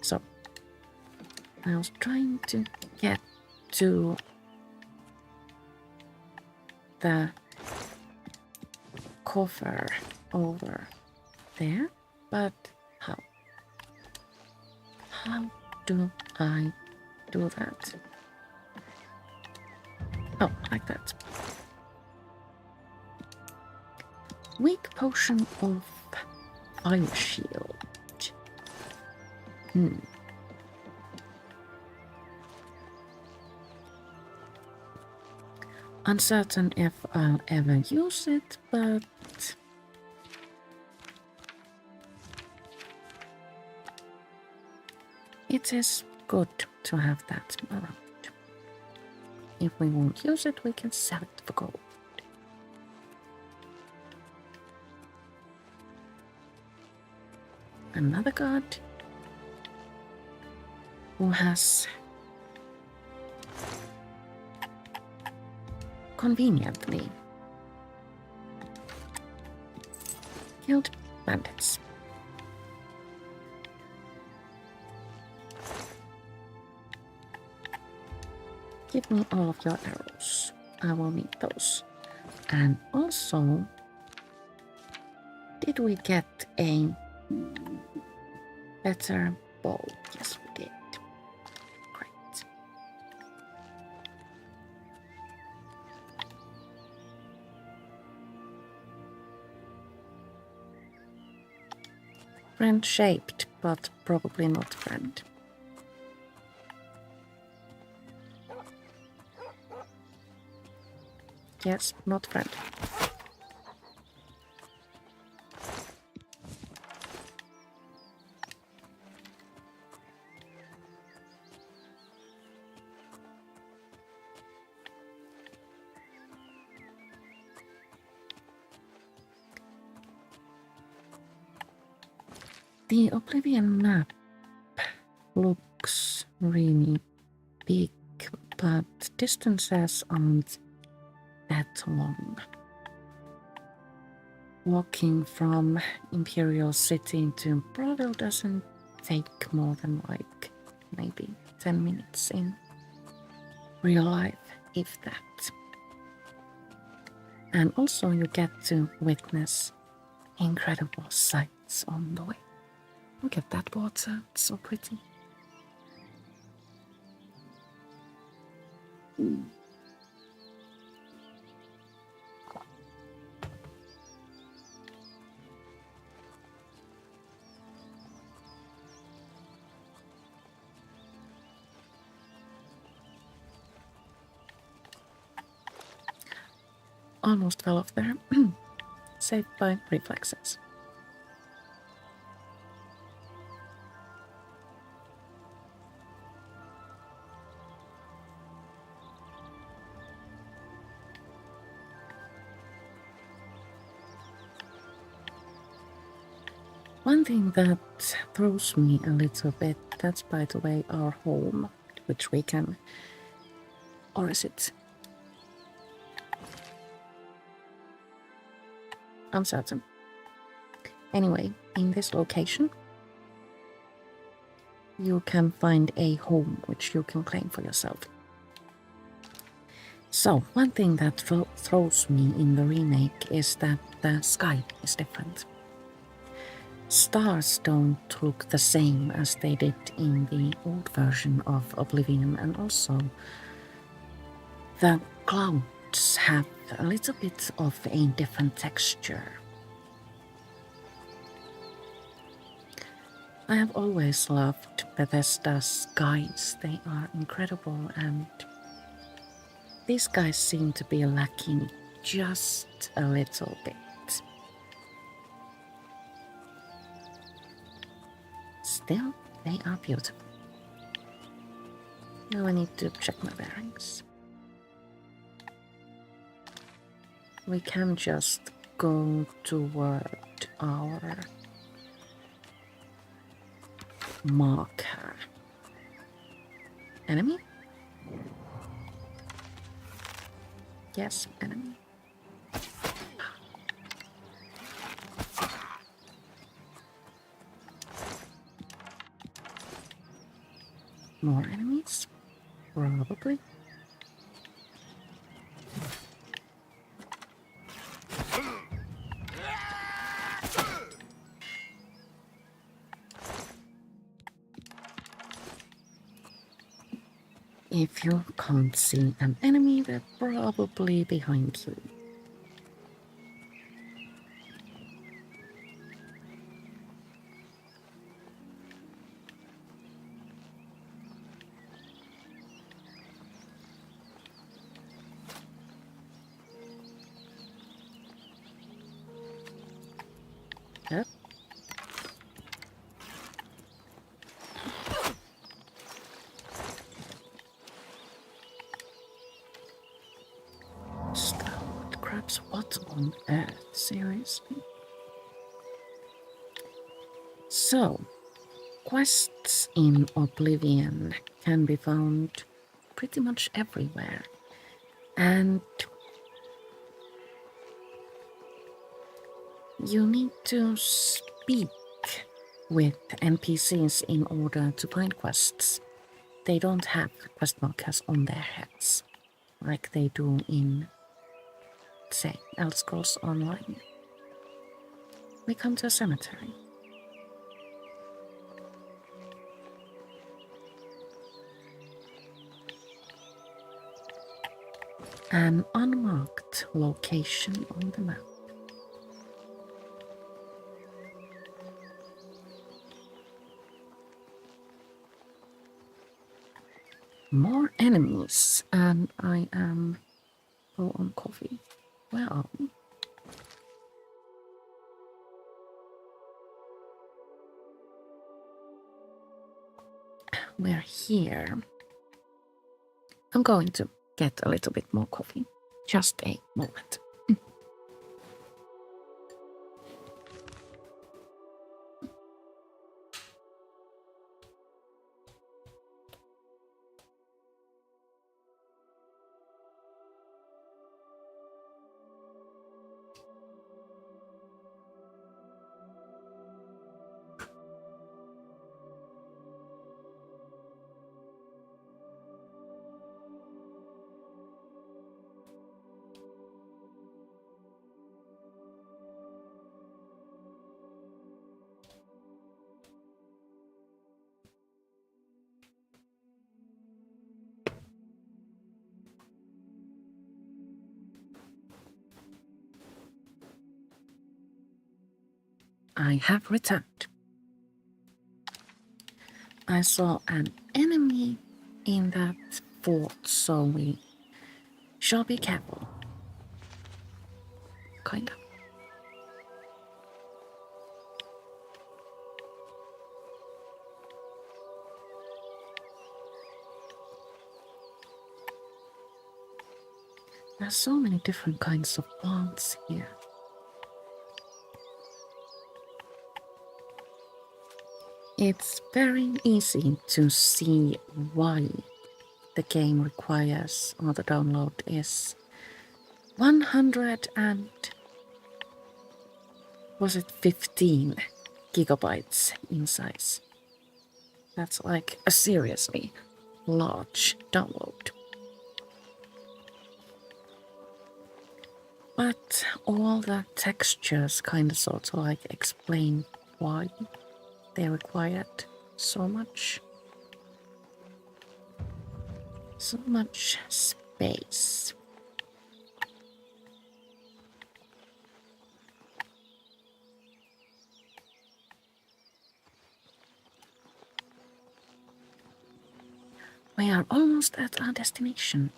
So, I was trying to get to the coffer over there, but how? How do I do that? Oh, like that. Weak potion of fire shield. Uncertain if I'll ever use it, but it is good to have that around. If we won't use it, we can sell it for gold. Another god who has conveniently killed bandits. Give me all of your arrows. I will need those. And also, did we get a better bow? Yes, we did. Great. Friend shaped, but probably not friend. Yes, not friend. The Oblivion map looks really big, but distances aren't that long. Walking from Imperial City to Bravil doesn't take more than like maybe 10 minutes in real life, if that. And also you get to witness incredible sights on the way. Look at that water, it's so pretty. Almost fell off there. Saved by reflexes. One thing that throws me a little bit, that's by the way our home, which we can, or is it? Uncertain. Anyway, in this location, you can find a home which you can claim for yourself. So, one thing that throws me in the remake is that the sky is different. Stars don't look the same as they did in the old version of Oblivion, and also the clouds have a little bit of a different texture. I have always loved Bethesda's skies. They are incredible, and these guys seem to be lacking just a little bit. Still, they are beautiful. Now I need to check my bearings. We can just go toward our marker. Enemy? Yes, enemy. More enemies? Probably. If you can't see an enemy, they're probably behind you. But what on earth? Seriously? So, quests in Oblivion can be found pretty much everywhere. And you need to speak with NPCs in order to find quests. They don't have quest markers on their heads, like they do in, say, Elder Scrolls Online. We come to a cemetery. An unmarked location on the map. More enemies, and I am low on coffee. Where are we? We're here. I'm going to get a little bit more coffee. Just a moment. I have returned. I saw an enemy in that fort, so we shall be careful. Kind of. There are so many different kinds of plants here. It's very easy to see why the game requires, or the download is 100 and was it 15 gigabytes in size. That's like a seriously large download. But all the textures kind of sort of like explain why they required so much space. We are almost at our destination.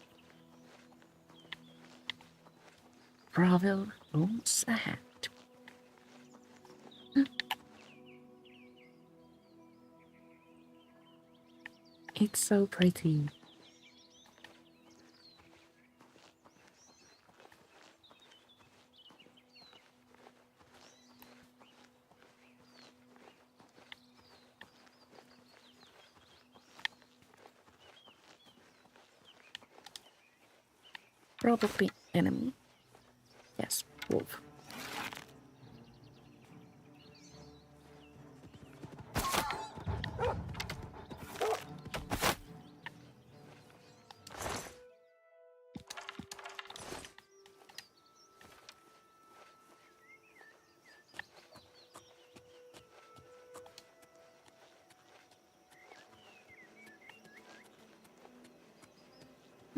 Bravil looms ahead. It's so pretty. Probably enemy. Yes, wolf.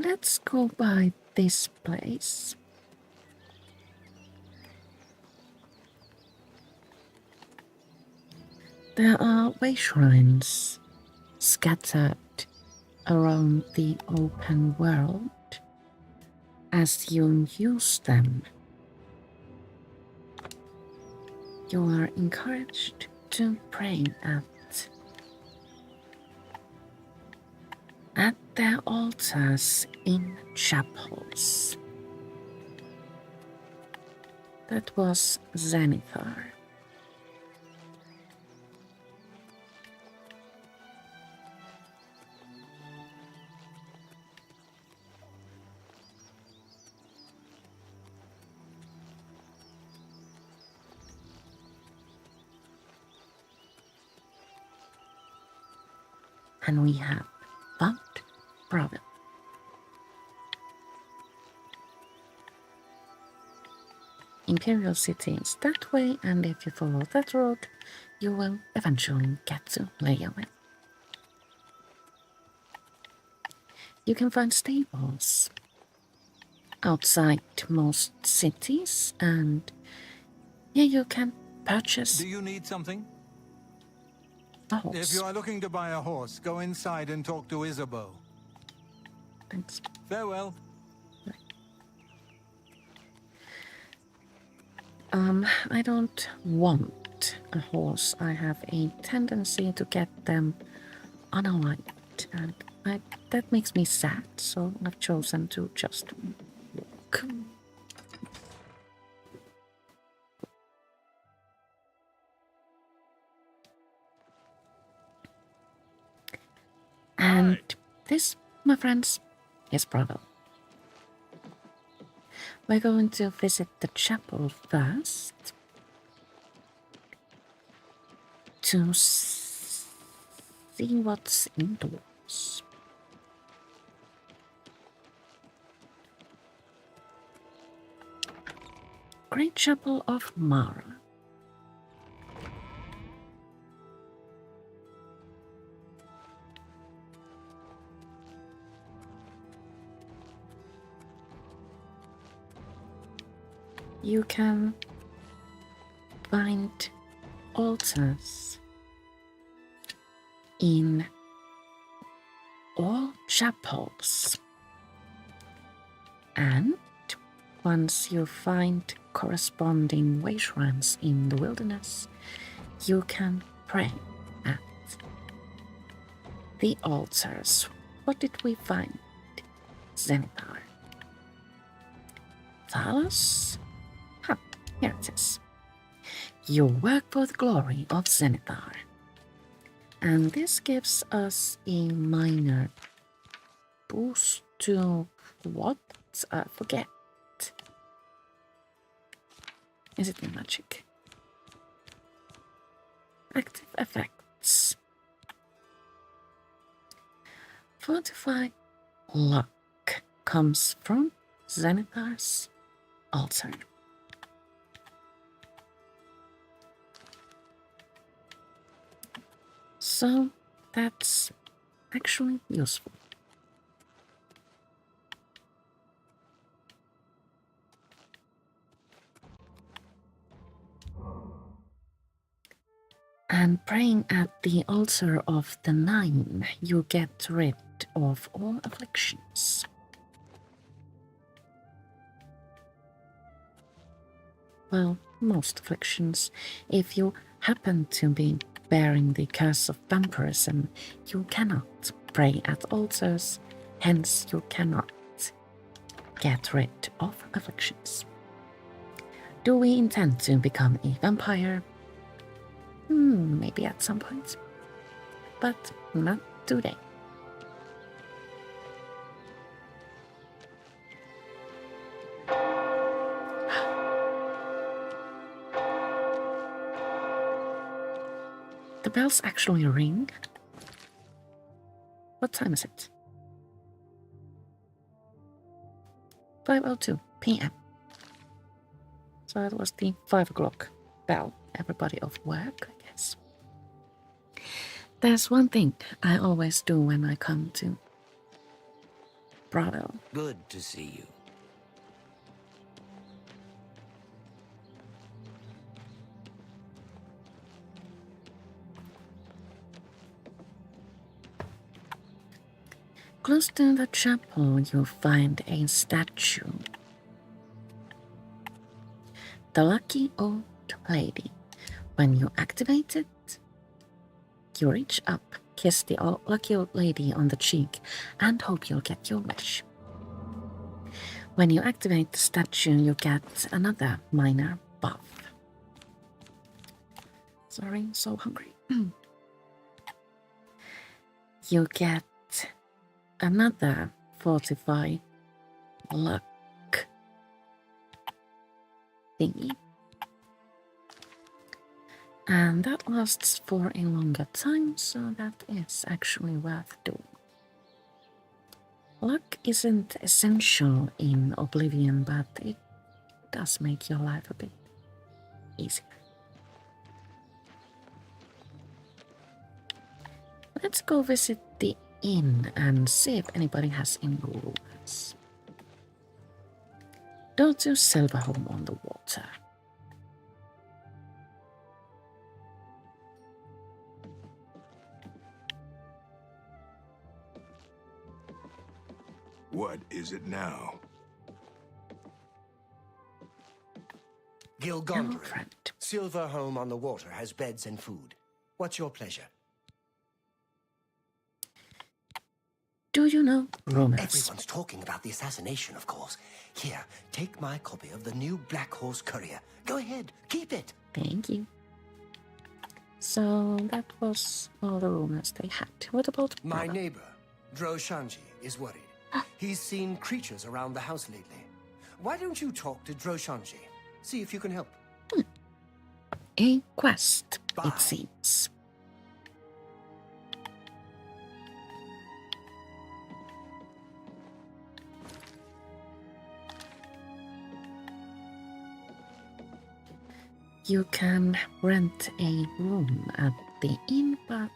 Let's go by this place. There are way shrines scattered around the open world. As you use them, you are encouraged to pray at their altars in chapels. That was Zenithar. And we have found Bravil. Imperial City is that way, and if you follow that road, you will eventually get to Leowen. You can find stables outside most cities, and yeah, you can purchase Do you need something? a If horse. you are looking to buy a horse, go inside and talk to Isabeau. Thanks. Farewell. I don't want a horse. I have a tendency to get them unaligned, and that makes me sad, so I've chosen to just walk. And this, my friends, is Bravil. We're going to visit the chapel first to see what's indoors. Great Chapel of Mara. You can find altars in all chapels, and once you find corresponding way shrines in the wilderness, you can pray at the altars. What did we find? Zenithar. Thalos? Huh, here it is. You work for the glory of Zenithar. And this gives us a minor boost to what? I forget. Is it in magic? Active effects. Fortify luck comes from Zenithar's altar. So that's actually useful. And praying at the altar of the Nine, you get rid of all afflictions. Well, most afflictions. If you happen to be bearing the curse of vampirism, you cannot pray at altars, hence you cannot get rid of afflictions. Do we intend to become a vampire? Maybe at some point, but not today. The bells actually ring. What time is it? 5:02 p.m. So it was the 5 o'clock bell. Everybody off work, I guess. There's one thing I always do when I come to Bravil. Good to see you. Close to the chapel, you'll find a statue. The lucky old lady. When you activate it, you reach up, kiss the lucky old lady on the cheek, and hope you'll get your wish. When you activate the statue, you get another minor buff. Sorry, so hungry. You get another fortify luck thingy. And that lasts for a longer time, so that is actually worth doing. Luck isn't essential in Oblivion, but it does make your life a bit easier. Let's go visit the inn and see if anybody has any rules. Go to Silver Home on the water. What is it now? Hello, Gilgondry. friend. Silver Home on the Water has beds and food. What's your pleasure? Do you know rumors? Everyone's talking about the assassination, of course. Here, take my copy of the new Black Horse Courier. Go ahead, keep it. Thank you. So that was all the rumors they had. What about My Bravil? neighbor, Droshanji, is worried. He's seen creatures around the house lately. Why don't you talk to Droshanji? See if you can help. A quest, Bye. it seems. You can rent a room at the inn, but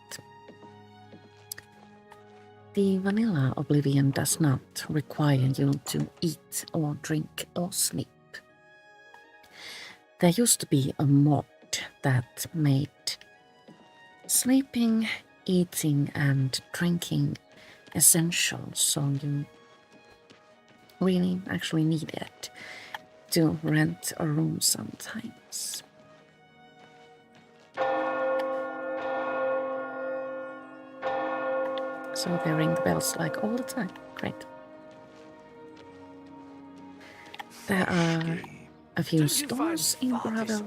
the vanilla Oblivion does not require you to eat or drink or sleep. There used to be a mod that made sleeping, eating, and drinking essential, so you really actually needed to rent a room sometimes. So they ring the bells like all the time. Great. There are a few stores in Bravil,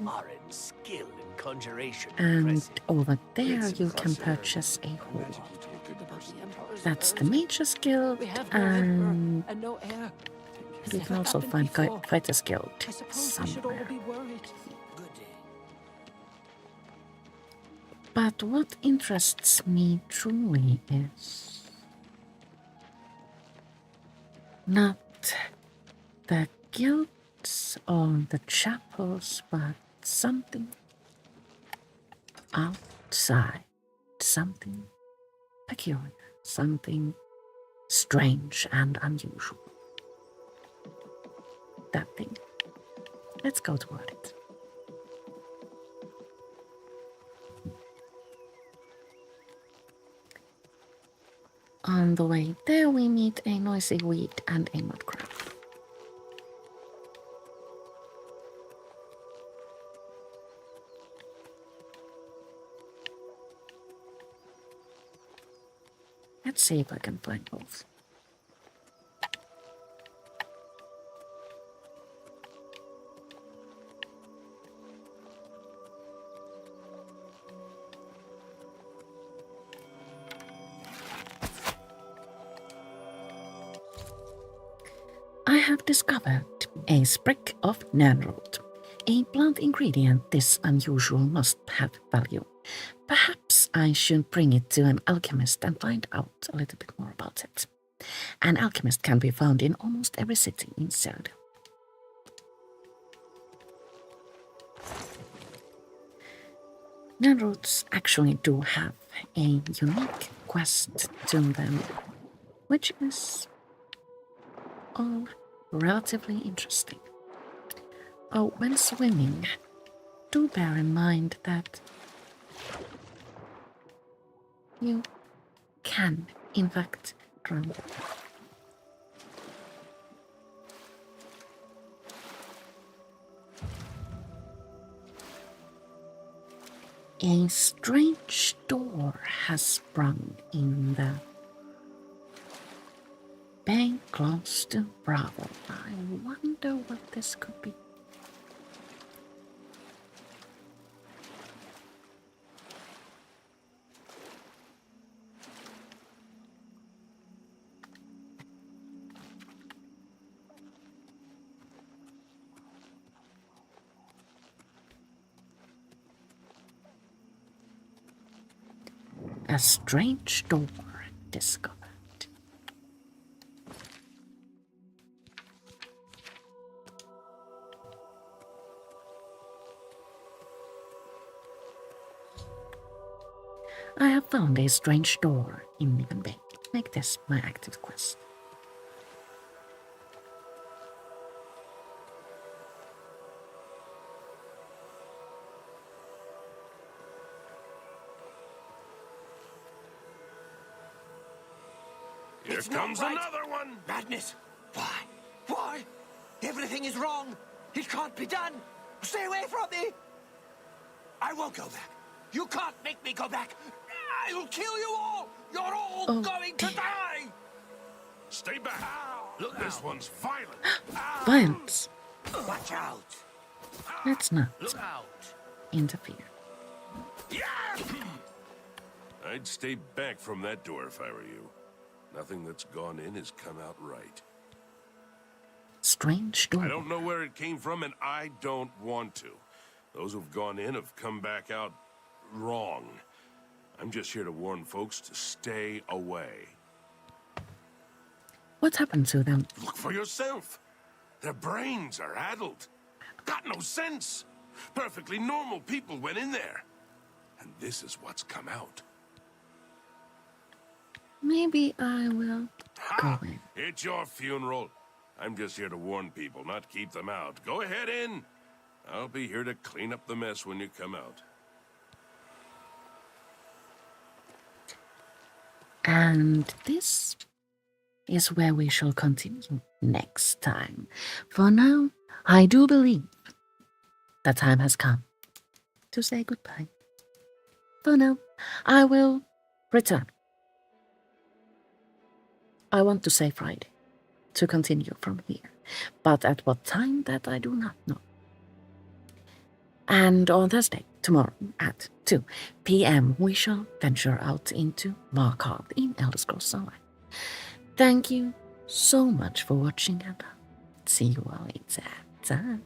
and over there you can purchase a hall. That's the Mage's Guild, and no air. you can also find Fighter's Guild somewhere. But what interests me truly is not the guilds or the chapels, but something outside, something peculiar, something strange and unusual. That thing. Let's go toward it. On the way there, we meet a noisy weed and a mud crab. Let's see if I can find both. I have discovered a sprig of nanroot. A plant ingredient this unusual must have value. Perhaps I should bring it to an alchemist and find out a little bit more about it. An alchemist can be found in almost every city in Cyrodiil. Nanroots actually do have a unique quest to them, which is all relatively interesting. Oh, when swimming, do bear in mind that you can, in fact, drown. A strange door has sprung in the bank close to Bravil. I wonder what this could be. A strange door discovered. I have found a strange door in Niven Bay. Make this my active quest. Here comes another one! Madness! Why? Why? Everything is wrong! It can't be done! Stay away from me! I won't go back! You can't make me go back! I'll kill you all! You're all going to die! Stay back! Look, this one's violent! Violence! Watch out! Let's not Look out! interfere. I'd stay back from that door if I were you. Nothing that's gone in has come out right. Strange door. I don't know where it came from, and I don't want to. Those who've gone in have come back out wrong. I'm just here to warn folks to stay away. What happened to them? Look for yourself. Their brains are addled. Got no sense. Perfectly normal people went in there. And this is what's come out. Maybe I will go in. It's your funeral. I'm just here to warn people, not keep them out. Go ahead in. I'll be here to clean up the mess when you come out. And this is where we shall continue next time. For now, I do believe the time has come to say goodbye. For now, I will return. I want to say Friday to continue from here, but at what time that I do not know. And on Thursday, tomorrow at 2 p.m. we shall venture out into Markarth in Elder Scrolls Online. Thank you so much for watching and see you all later.